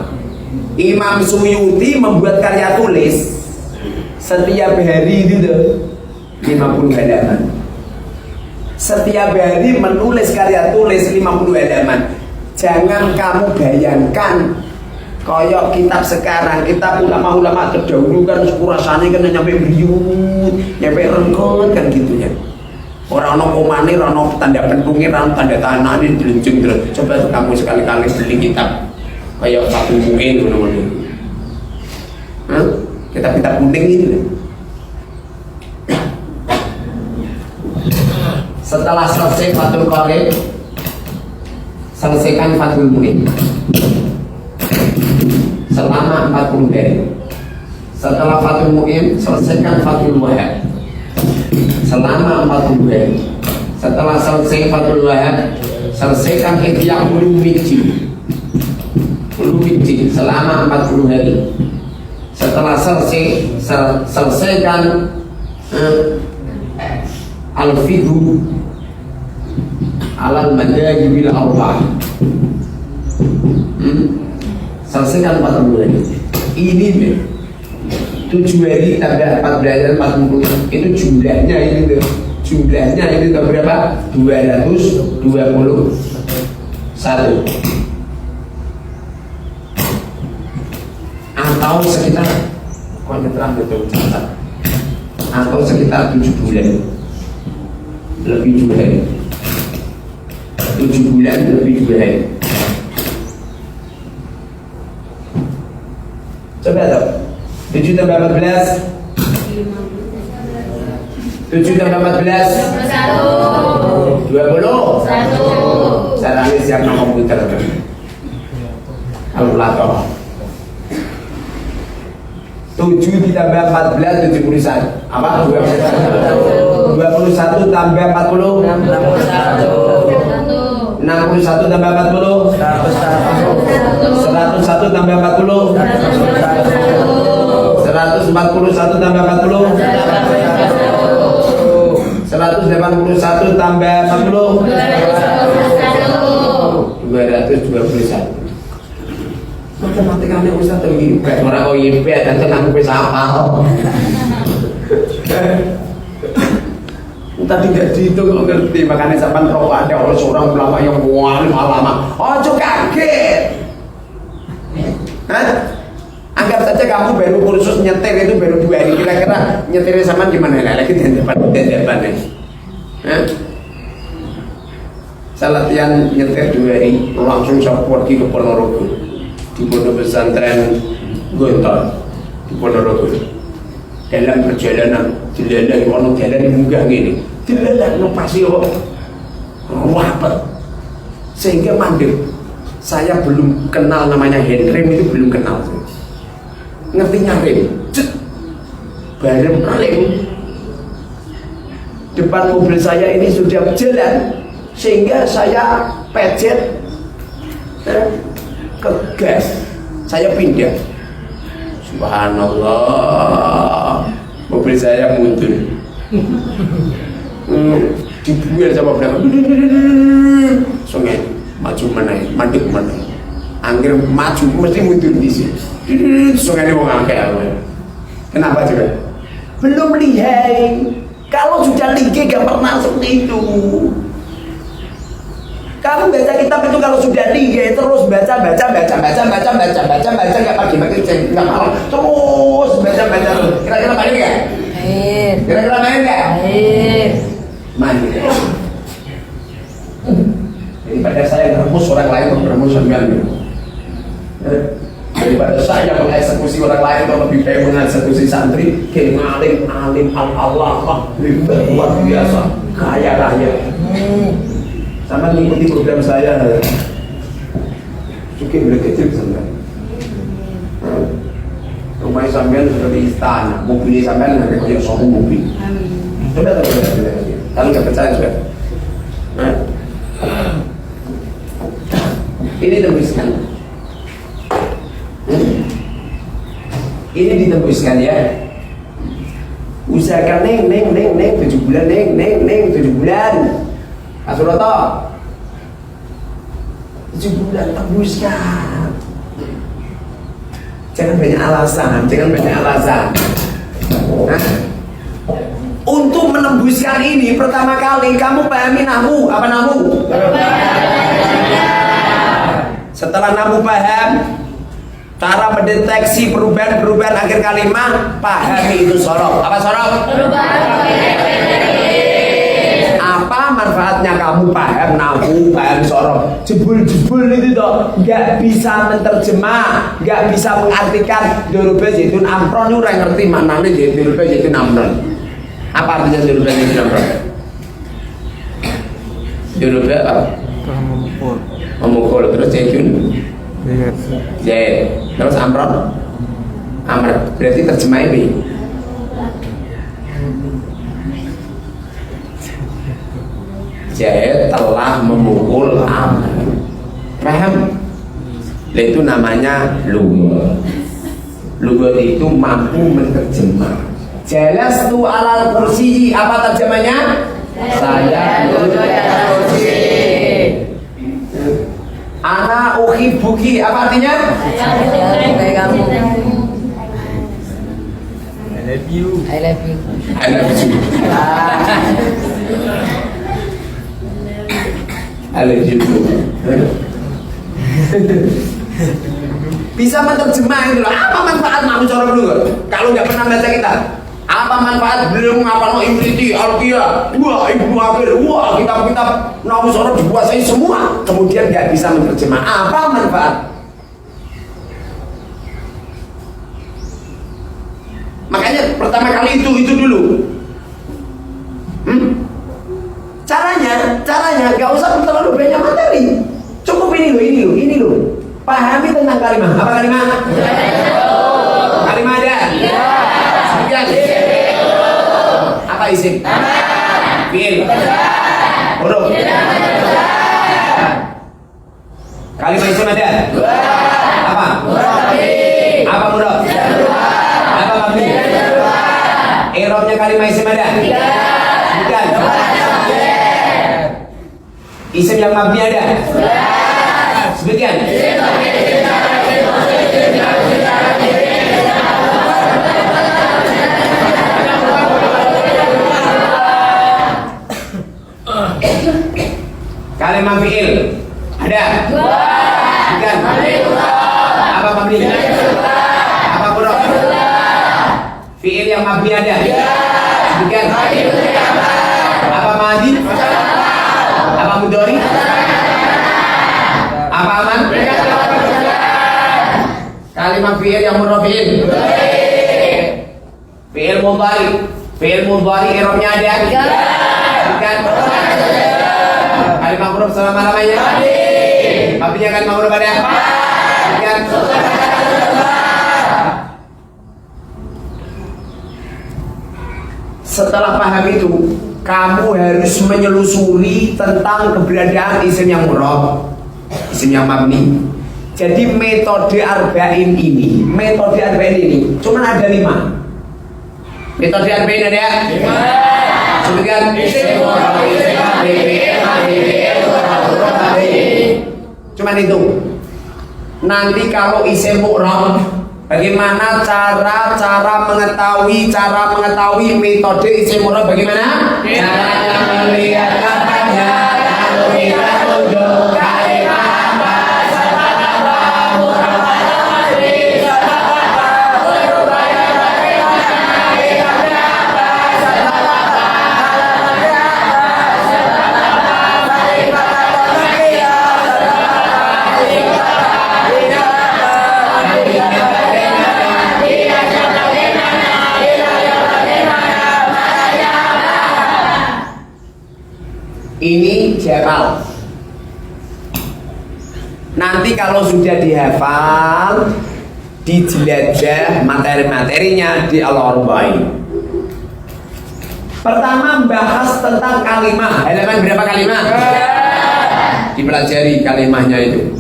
Speaker 2: Imam Suyuti membuat karya tulis setiap hari itu 50 halaman. Setiap hari menulis karya tulis 50 halaman. Jangan kamu bayangkan Kayak kitab sekarang, kitab ulama-ulama terdahulu kan rasanya kan nyampe beriut, nyampe rengkot kan gitu ya. Orang no komane, orang no tanda pendungnya, orang tanda tanah ini diluncung terus. Coba kamu sekali-kali beli kitab kayak satu mungkin teman-teman. Kitab-kitab kuning ini. Setelah selesai Fathul Qorib, selesaikan Fathul Mu'in selama 40 hari. Setelah Fathul Mu'in, selesaikan Fathul Wahab selama 40 hari. Setelah selesai Fathul Wahab, selesaikan Ihya Ulumuddin selama 40 hari. Setelah selesaikan Al-Fiqhu Alal Madhajibil Arba'ah, selesaikan 40 hari. Ini nih 7 hari tambah 14 40 itu jumlahnya ini tuh. Jumlahnya ini tuh berapa? 221. Atau sekitar atau sekitar 7 bulan lebih 2 hari. 7 bulan lebih 2 hari. Coba dong. 7 tambah 14 7 tambah 14 21. Caranya siap nama komputer. Kalkulator. 7 ditambah 14 71. Apa? 21 tambah 40 61 tambah 40 101 tambah 40 141 tambah 40 181 tambah 40 221. Matematikanya Ustaz tuh ibet, orang kok ibet dan tenang bisa apa? Tadi tidak dihitung kok ngerti, makanya sampai rokok ada orang seorang ulama yang mualim alama. Oh kaget. Anggap saja kamu baru kursus nyetir itu baru 2 hari, kira-kira nyetirnya sama gimana lagi di depan nih? Saya latihan nyetir 2 hari, langsung saya pergi ke Ponorogo, di pondok pesantren Gontor di Ponorogo. Dalam perjalanan dilalui orang jalan munggah gini, dilalui pasti rapet sehingga mandek. Saya belum kenal namanya handrem, itu belum kenal. Ngertinya rem, bareng rem. Depan mobil saya ini sudah jalan, sehingga saya pencet ke gas, saya pindah. Subhanallah, mobil saya mundur. Dibuat sama belakang, sungai maju mana, mandek mana, angger maju mesti mundur di sini. Sungai ini mau ngangkat. Kenapa juga? Belum lihai. Kalau sudah lihai gak pernah seperti itu. Kamu baca kitab itu kalau sudah lihai terus baca nggak pagi-pagi nggak malam terus baca. Kira-kira main nggak? Kira-kira main nggak? Main. Jadi pada saya meremus orang lain untuk meremus sambil daripada saya mengeksekusi orang lain atau lebih baik mengeksekusi santri kayak alim Allah luar biasa kaya raya. Sama mengikuti program saya suka boleh kecil sampai rumah sampean seperti istana, mobil sampean kayak sohu mobil. Coba kalau nggak percaya sudah. Ini tembuskan. Ini ditembuskan ya. Usahakan neng 7 bulan neng 7 bulan. Asuroto 7 bulan tembuskan. Jangan banyak alasan. Untuk menembuskan ini pertama kali kamu pahami nahwu. Apa nahwu? Setelah nahwu paham, Cara mendeteksi perubahan-perubahan akhir kalimat, pahami itu sorok. Apa sorok? Apa manfaatnya kamu paham nahu, paham sorok? Jebul-jebul itu toh, nggak bisa menerjemah, nggak bisa mengartikan durube zaitun amron. Orang ngerti maknanya durube zaitun amron. Apa artinya durube zaitun amron? Durube apa? Memukul. Terus zaitun? Zait. Terus amron? Amr. Berarti terjemahnya B. Zait telah memukul Amr. Paham? Itu namanya lughat. Lughat itu mampu menerjemah. Jelas tu alal kursi. Apa terjemahnya? Saya duduk di atas kursi. Ana uhibbuki. Apa artinya?
Speaker 4: Kayak kamu.
Speaker 3: I love you.
Speaker 4: I love you.
Speaker 2: I love you. I love you too. Bisa menerjemah itu loh. Apa manfaat nahu cara dulu? Kalau nggak pernah baca kita, apa manfaat beliau mengapa no imriti alqiyah? Wah, ibu akhir, wah kitab-kitab nahu cara dikuasai semua. Kemudian nggak bisa menerjemah. Apa manfaat? Makanya pertama kali itu dulu. Caranya nggak usah terlalu banyak materi. Cukup ini loh. Pahami tentang kalimat. Apa kalimat? Kalimat ada? Sebutkan. Apa isim? Fi'il. Huruf. Kalimat isim ada? Apa? Apa huruf? Apa mabni? I'rabnya kalimat isim ada? Bukan. Isim yang mabni ada? Sebutkan. Kalimat fi'il ada? Bukan. Apa mabni? Apa huruf? Fi'il yang mabni ada? Bukan. Apa madi? Apa mudhari? Apa aman? Kalimat fi'il yang mudhari. Fi'il mudhari i'rabnya ada? Bukan. Kalimat huruf selama-lamanya? Mabninya kan huruf ada? Bukan. Setelah paham itu, kamu harus menyelusuri tentang keberadaan isim yang murab, isim yang mabni. Jadi metode arba'in ini cuma ada 5. Metode arba'in ada? 5. Sebutkan. Cuma itu. Nanti kalau isim mu'rab, bagaimana cara mengetahui metode isim mu'rab bagaimana? Caranya melihat apanya, lalu kita tunjuk kalimat apa, sebab apa, mu'rab atau mabni, sebab apa, berubahnya bagaimana, kitabnya apa, sebab apa, alamatnya apa, sebab apa, kalimat atau makia, sebab apa, kitab apa, tidak apa, tidak apa. Ini general. Nanti kalau sudah dihafal, dijelajah materi-materinya di Al-Arba'in. Pertama bahas tentang kalimat. Halaman berapa kalimat? Dipelajari kalimatnya itu.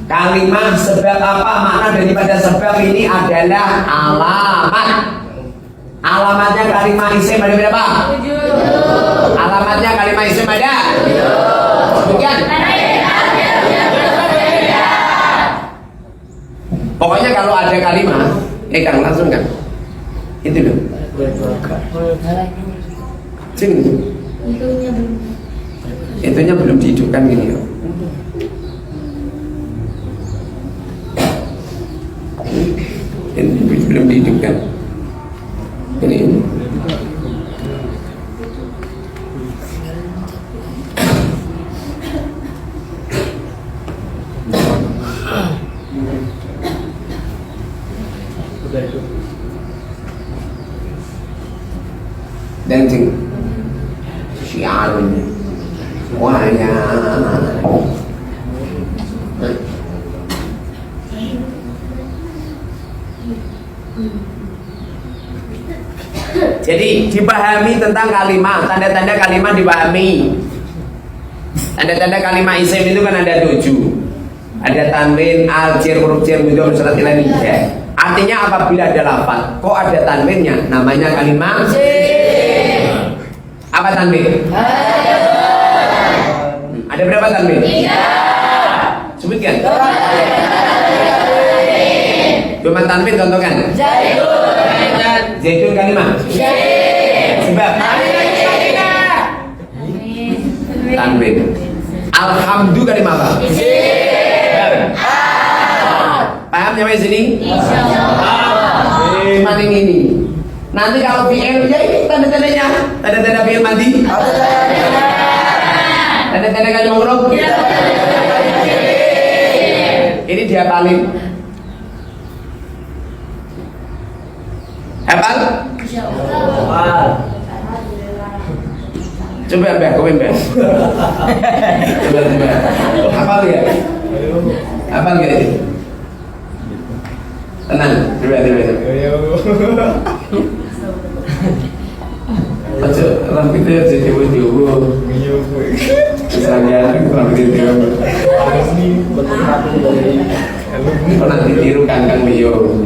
Speaker 2: Kalimat sebab apa? Makna daripada sebab ini adalah alamat. Alamatnya kalimat isim ada berapa? 7. Alamatnya kalimat isim ada? 7. Bukan? Pokoknya kalau ada kalimat, Kang langsung kan? Itu loh. Sini. Itunya belum dihidupkan gini loh. Ini belum dihidupkan. Ini. Dan syiarnya wahya. Jadi dipahami tentang kalimat, tanda-tanda kalimat dipahami. Tanda-tanda kalimat isim itu kan ada 7. Ada tanwin, al-jir, huruf jir, mudhaf, surat ilahi. Artinya apabila ada lafaz kok ada tanwinnya, namanya kalimat isim. Apa tanwin? Ada berapa tanwin? 3. Sebutkan. Cuma tanwin contohkan. Zaitun kalimat. Sebab tanwin. Alhamdulillah kalimat apa? Paham sampai sini? Cuma ini. Nanti kalau fi'il ya ini tanda-tandanya. Tanda-tanda fi'il madi. Tanda-tanda kalimat huruf. Ini dia paling hafal? Coba Mbak, komen Mbak. Coba. Hafal ya? Hafal gak ini? Tenang, coba. Aja, rambut itu aja coba. Misalnya, rambut itu pernah ditiru Kang Mio.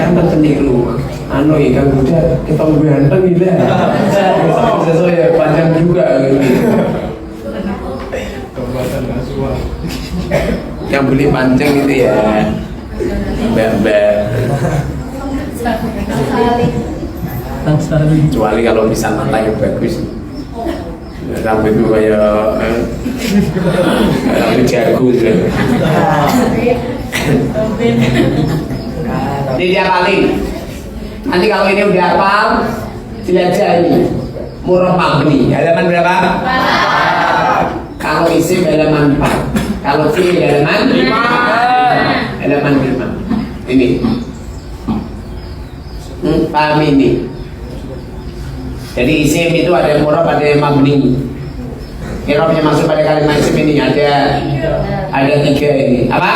Speaker 2: Kan peniru. Anu ikan muda kita ganteng gitu ya. Sesuai ya panjang juga gitu. Yang beli panjang itu ya mbak-mbak. Kecuali kalau bisa mata yang bagus. Rambut itu kayak rambut jagung gitu. Ini dia paling. Nanti kalau ini udah hafal, dilihat aja ini. Murah mabni, halaman berapa? 4. Kalau isim halaman 4. Kalau fi'il halaman 5. Halaman 5. Ini. Paham ini? Jadi isim itu ada yang murah, ada yang mabni. Irobnya masuk pada kalimat isim ini ada 3 ini. Apa?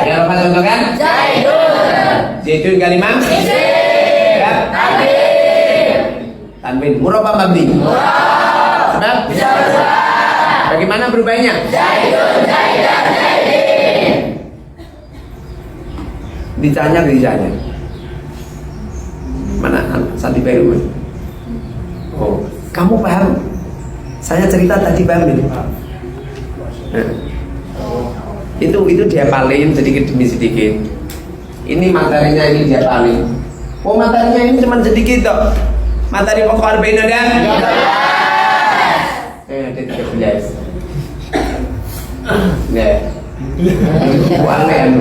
Speaker 2: Yang apa contohkan? Zaitun kalimat tanwin. Murah apa mabni? Sebab? Bagaimana berubahnya? Ditanya. Mana Santi Peru? Oh, kamu paham? Saya cerita tadi paham ini. Itu dia paling sedikit demi sedikit. Ini materinya ini dia paling. Oh, materinya ini cuma sedikit toh. Materi pokok arba'in ada? Ada 13. Nah. Aneh anu.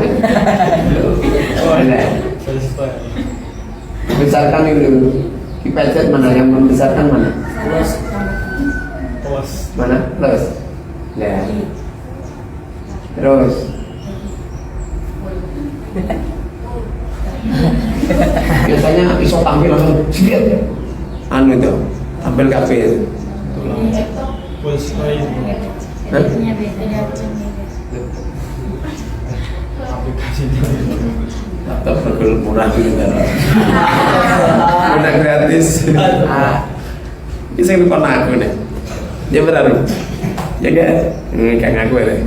Speaker 2: Besarkan itu. Kipeset mana yang membesarkan mana? Mana? Plus. Nah. Terus. Biasanya iso tampil langsung lihat anu itu tampil kafe itu. Tetap regel murah juga. Udah gratis. Bisa ngikon aku nih. Ya benar. Ya kan ngaku ya.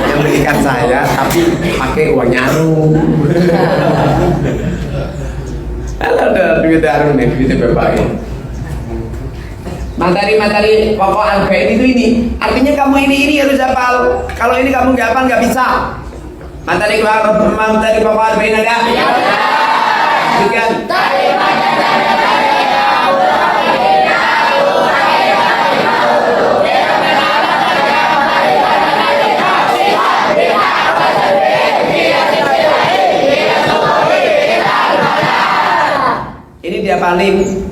Speaker 2: Yang berikan saya tapi pakai uang nyaru. Kalau ada duit harum nih, duit bapak ini. Materi pokok arba'in itu ini. Artinya kamu ini harus hafal. Kalau ini kamu nggak hafal nggak bisa. Materi pokok arba'in ada? Bukan. dia paling.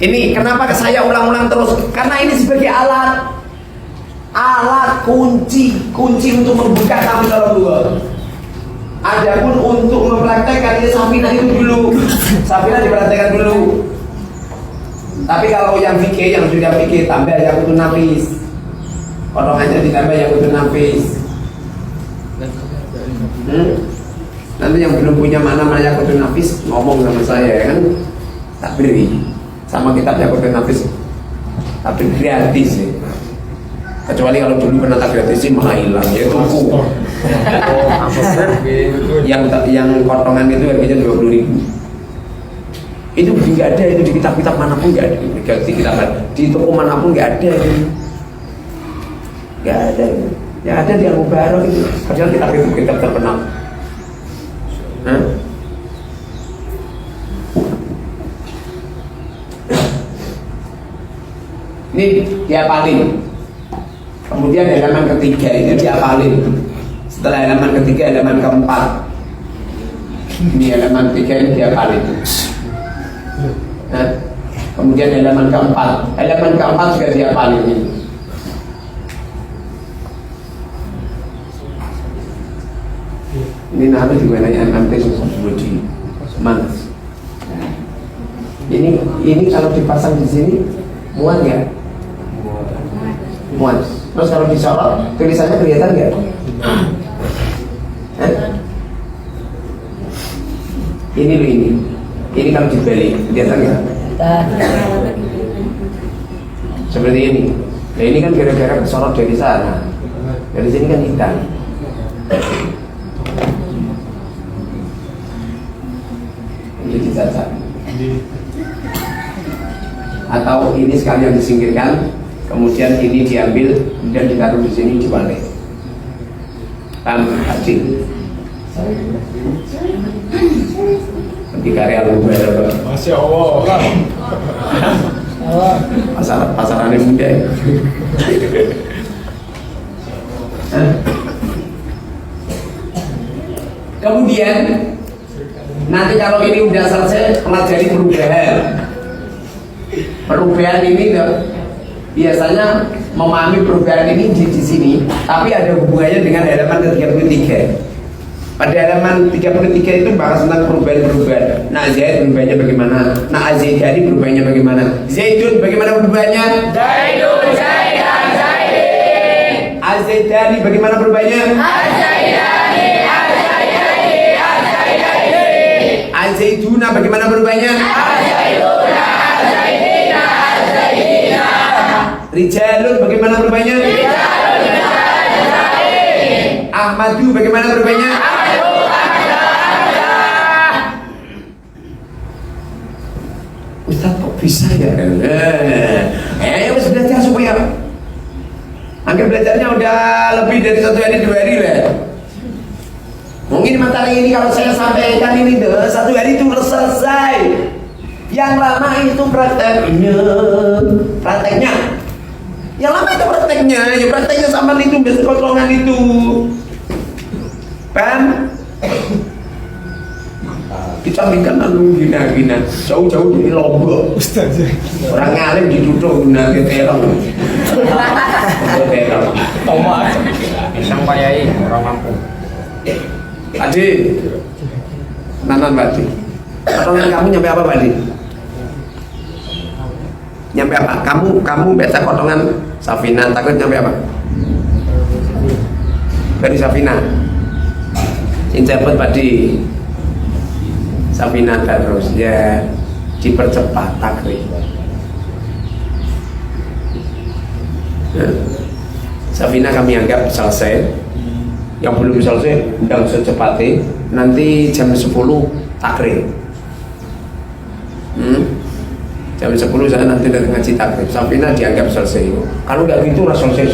Speaker 2: Ini kenapa saya ulang-ulang terus? Karena ini sebagai alat kunci untuk membuka kami dalam dua. Adapun untuk mempraktekkan ini Safina itu dulu. Safina dipraktekkan dulu. Tapi kalau yang fikih, yang sudah fikih tambah yang kutu nafis. Potongannya ditambah yang kutu nafis. Nanti yang belum punya mana yang kutu nafis ngomong sama saya kan, tak beri. Sama kitabnya kutu nafis, tapi gratis ya. Kecuali kalau dulu pernah tak gratis sih malah hilang ya tunggu. yang kotongan itu harganya 20.000. Itu nggak ada, itu di kitab-kitab manapun nggak ada. Di kitab di toko manapun nggak ada, nggak ada. Yang ada di Al-Mubarak itu. Padahal kitab itu kitab terkenal. Ini diapalin. Kemudian halaman ketiga itu diapalin. Setelah halaman ketiga, halaman keempat. Ini halaman ketiga ini diapalin. Kemudian halaman keempat juga diapalin ini. Ini namanya juga MMT Budi Manas. Ini kalau dipasang di sini muat ya? Muat. Terus kalau disorot tulisannya kelihatan nggak? Ini loh ini. Ini kalau dibalik kelihatan nggak? Seperti ini. Nah ini kan gara-gara kesorot dari sana. Dari sini kan hitam. Ini dicacat. Atau ini sekalian disingkirkan, kemudian ini diambil dan ditaruh di sini dibalik. Paham hasil? Di karya Al-Mubarak.
Speaker 3: Masya Allah.
Speaker 2: Pasarannya muda ya. Kemudian nanti kalau ini udah selesai pelajari perubahan ini biasanya memahami perubahan ini di sini, tapi ada hubungannya dengan halaman ke-33. Pada halaman 33 itu bahas tentang perubahan-perubahan. Nah, Zaid perubahannya bagaimana? Nah, Az-Zaidani perubahannya bagaimana? Zaidun bagaimana perubahannya?
Speaker 5: Zaidun, Zaidan, Zaidin.
Speaker 2: Az-Zaidani bagaimana perubahannya?
Speaker 5: Az-Zaidani, Az-Zaidani, Az-Zaidani.
Speaker 2: Az-Zaiduna bagaimana perubahannya?
Speaker 5: Az-Zaiduna, Az-Zaidina, Az-Zaidina.
Speaker 2: Rijalun bagaimana perubahannya?
Speaker 5: Rijalun, Rijalun.
Speaker 2: Ahmadu bagaimana perubahannya? Ustaz kok bisa ya? Harus belajar supaya agar belajarnya udah lebih dari 1 hari 2 hari lah. Mungkin materi ini kalau saya sampaikan ini 1 hari itu selesai. Yang lama itu prakteknya. Yang lama itu prakteknya sama itu biasa kotoran itu. Paham? Dicambikan lalu gina-gina jauh-jauh dari Lombok. Orang ngalim dituduh guna terong.
Speaker 3: Tomat. Sang payai orang Lampung.
Speaker 2: Adi, Nanan Badi. Potongan kamu nyampe apa Badi? Nyampe apa? Kamu baca potongan Safina takut nyampe apa? Dari Safina. Incepet Badi. Safina terus ya dipercepat takrib. Safina kami anggap selesai. Yang belum selesai undang secepatnya. Nanti jam 10 takrib. Jam 10 saya nanti datang ngaji takrib. Safina dianggap selesai. Kalau nggak gitu selesai.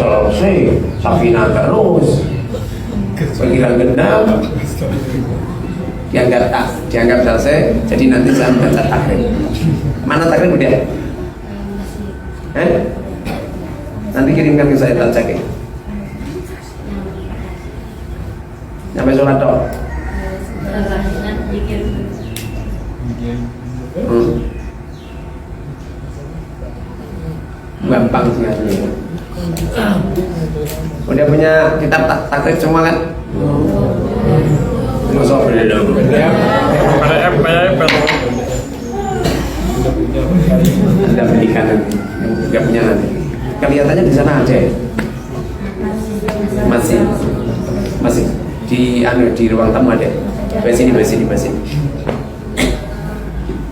Speaker 2: Safina terus. Pengiran gendam. Dianggap selesai. Jadi nanti saya baca takrib. Mana takrib udah? Nanti kirimkan ke saya tak cek. Sampai sholat dong. Gampang sekali. Udah punya kitab takrib semua kan? Masa belum? Anda belikan nanti, nggak punya nanti. Kelihatannya di sana ada. Masih di ruang tamu ada. Sini.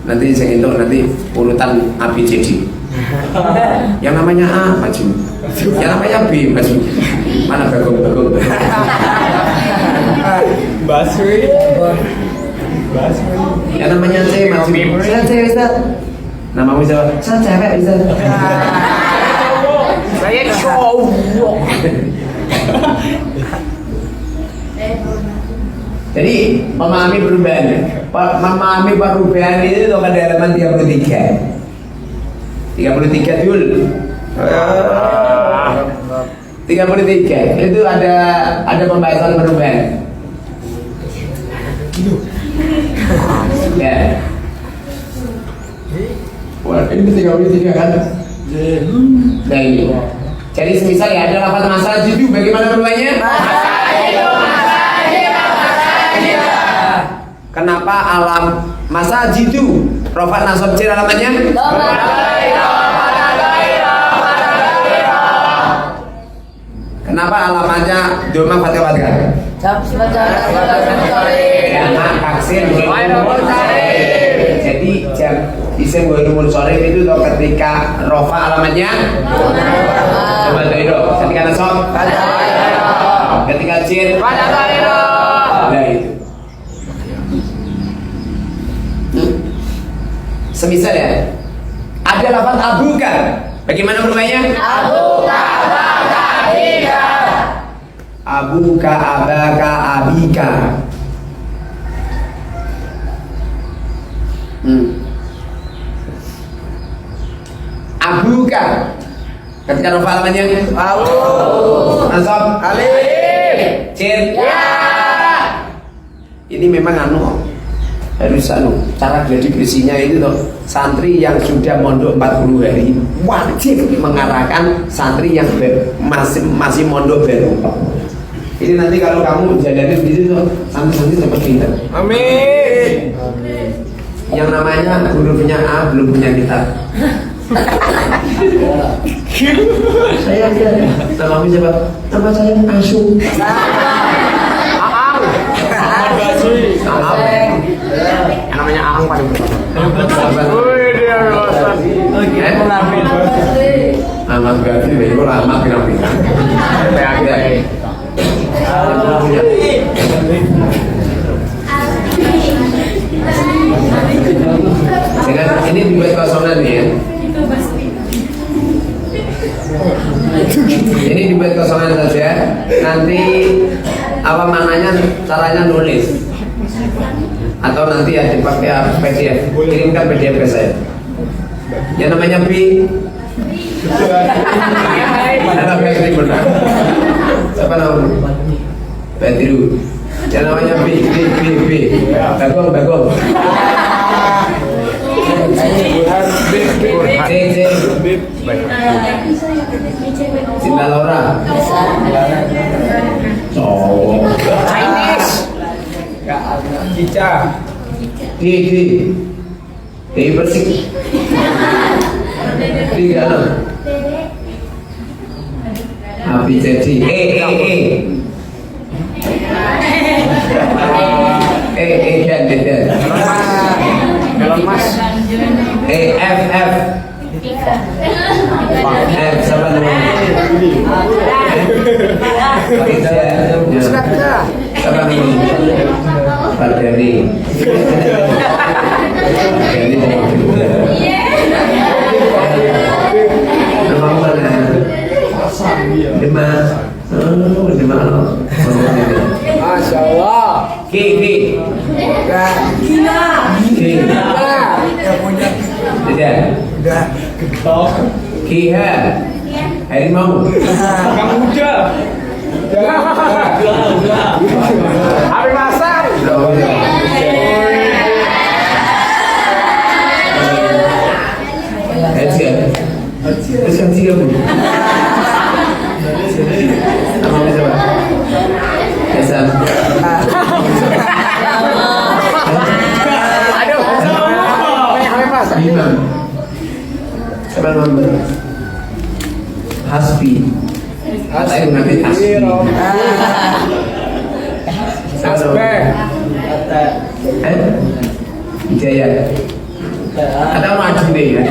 Speaker 2: Nanti saya hitung nanti urutan ABCD. Yang namanya A maju, yang namanya B maju. Mana bagong?
Speaker 3: Basri.
Speaker 2: Yang namanya C maju. Saya C Ustaz. Namamu siapa? Saya cewek Ustaz.
Speaker 3: Saya cowok.
Speaker 2: Jadi memahami perubahan itu tuh pada halaman 33. 33 dulu. 33 itu ada pembahasan perubahan. Ya. Wah, ini 33 kan? Nah ini. Jadi semisal ya ada lafaz masalah jidu, bagaimana perubahannya? Kenapa alam masa jidu? Rofa nasab cir alamannya? Kenapa alamannya doma fatihah? Karena taksir jadi jam isim ghairul sharif itu tuh ketika rofa alamannya coba itu ketika nasab ketika cir nah itu semisal ya ada lafaz abuka, bagaimana perubahannya? Abuka, abaka, abika. Abuka ketika rofa alamannya nasab alif cir ini memang harus cara gladi bersihnya itu tuh santri yang sudah mondok 40 hari wajib mengarahkan santri yang masih mondok baru. Ini nanti kalau kamu jalanin di situ santri-santri cepat pintar.
Speaker 3: Amin.
Speaker 2: Yang namanya hurufnya A belum punya kitab. Saya namamu siapa? Nama saya Asu.
Speaker 3: Yang namanya Aang paling pertama.
Speaker 2: Dia amat berarti itu lama bilang-bilang. Ini dibuat kosongan ya. Ini dibuat kosongan saja. Nanti apa maknanya, caranya nulis atau nanti ya dipakai PDF. Kirimkan PDF ke saya. Yang namanya B. Mana Petri benar? Siapa namanya? Petru. Yang namanya B. Bagong. C. Cinta Laura.
Speaker 3: Chinese. Cica.
Speaker 2: D bersih. 36. ABCD. Dan.
Speaker 3: Elon Musk.
Speaker 2: F. Siapa namanya? Siapa namanya? Pak Dhani. Nama mana? Demak.
Speaker 3: Masya Allah.
Speaker 2: K. Tidak. Kiha. Harimau.
Speaker 3: Kang muda. Hari masak.
Speaker 2: ya. Ada maju nih ya.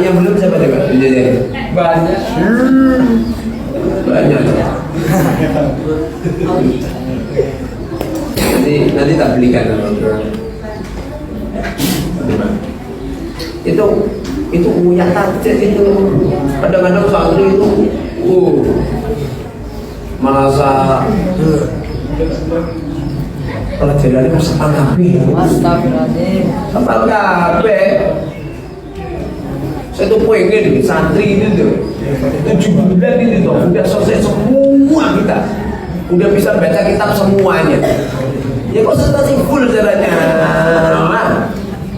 Speaker 2: yang belum siapa coba?
Speaker 3: Banyak.
Speaker 2: Banyak. Nanti tak belikan. Itu uyak tajam itu. Kadang-kadang santri itu merasa pelajarannya harus anggapi.
Speaker 4: Astagfirullahaladzim.
Speaker 2: Sama kabeh. Saya tuh pengen nih santri ini tuh 7 bulan ini tuh udah selesai semua kita, udah bisa baca kitab semuanya. Ya konsentrasi full caranya,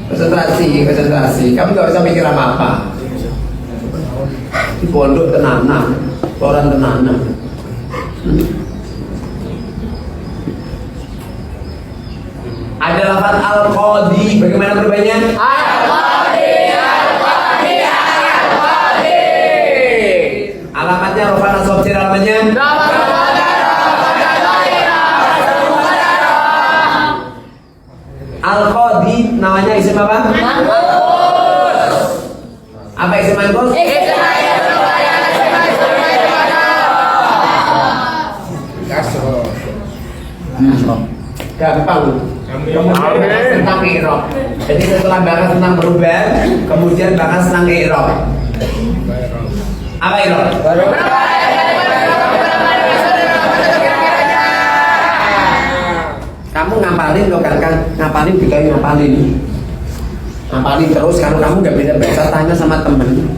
Speaker 2: konsentrasi. Kamu nggak usah mikir apa-apa. Di pondok tenanam, orang tenanam. Ada lafaz al-qadi, bagaimana berbacanya? Alamatnya Rofana Sobjir, alamatnya Al-Qadi, namanya isim apa? Apa isim manqus? Gampang. Kemudian tentang i'rab. Jadi setelah bahas tentang perubahan, kemudian bahas tentang i'rab. Apa i'rab? Kamu ngapalin loh kan, ngapalin juga ngapalin terus. Kalau kamu nggak bisa baca, tanya sama temen.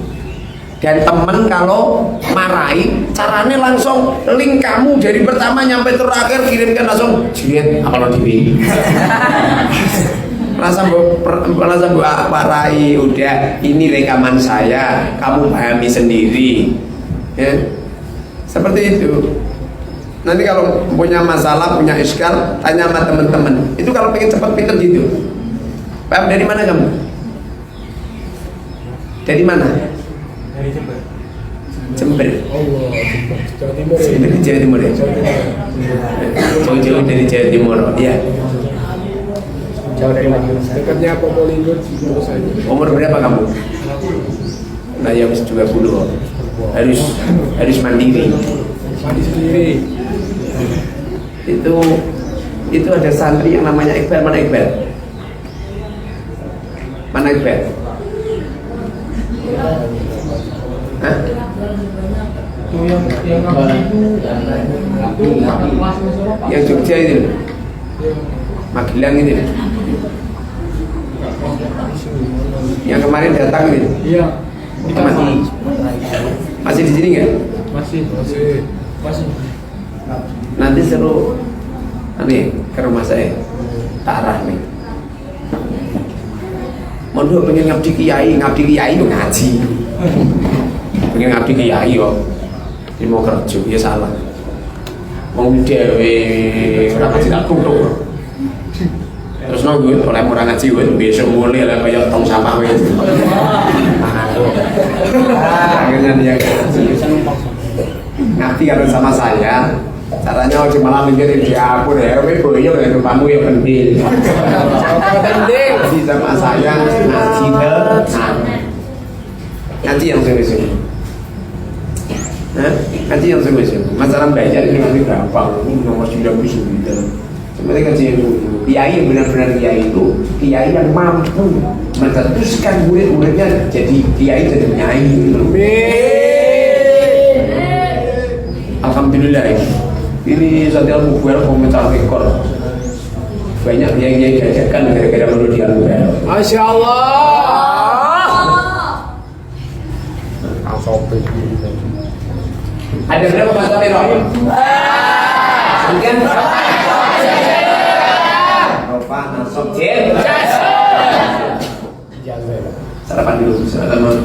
Speaker 2: Dan temen kalau marahi, caranya langsung link kamu dari pertama nyampe terakhir, kirimkan langsung jilid apa lo TV. Rasa marahi, udah ini rekaman saya, kamu pahami sendiri, ya. Seperti itu. Nanti kalau punya masalah, punya iskal, tanya sama teman-teman. Itu kalau pengen cepat pinter gitu. Paham dari mana kamu? Dari mana?
Speaker 3: Dari Jember.
Speaker 2: Jember.
Speaker 3: Allah, Jawa Timur.
Speaker 2: Dari Jawa Timur ya? Jauh-jauh dari Jawa Timur, ya.
Speaker 3: Jauh dari Madiun. Dekatnya Probolinggo terus aja.
Speaker 2: Umur berapa kamu? Nah ya 20. Harus mandiri.
Speaker 3: Mandi sendiri.
Speaker 2: Itu ada santri yang namanya Iqbal. Mana Iqbal? Mana Iqbal? Hah? Yang Jogja itu, Magelang itu, yang kemarin datang itu.
Speaker 3: Iya.
Speaker 2: Masih di sini nggak?
Speaker 3: Masih.
Speaker 2: Nanti seru nih ke rumah saya, tak arah nih. Mondok pengen ngabdi kiai itu ngaji. Pengen ngabdi kiai kok. Ini mau kerja ya salah. Mau dhewe ora ngaji tak kutuk. Terus nunggu oleh ora ngaji wae besok mulai lah kaya tong sampah wae. Akhirnya dia ngaji harus sama saya. Caranya ojo malah mikir di dapur ya, boyo ya kamu yang penting. Penting di sama saya ngaji ngaji yang serius. Ngaji yang serius. Masalah belajar ini masih gampang, nomor sudah bisa gitu. Sebenarnya ngaji yang kiai yang benar-benar kiai itu kiai yang mampu mencetuskan murid-muridnya jadi kiai jadi nyai. Alhamdulillah ini Santiago Mubel komentar rekor banyak yang diajarkan gara-gara menurut dia. Masya Allah. Ada berapa bahasa Arab? Sekian. Rofana Sobjir. Sarapan dulu. Sarapan.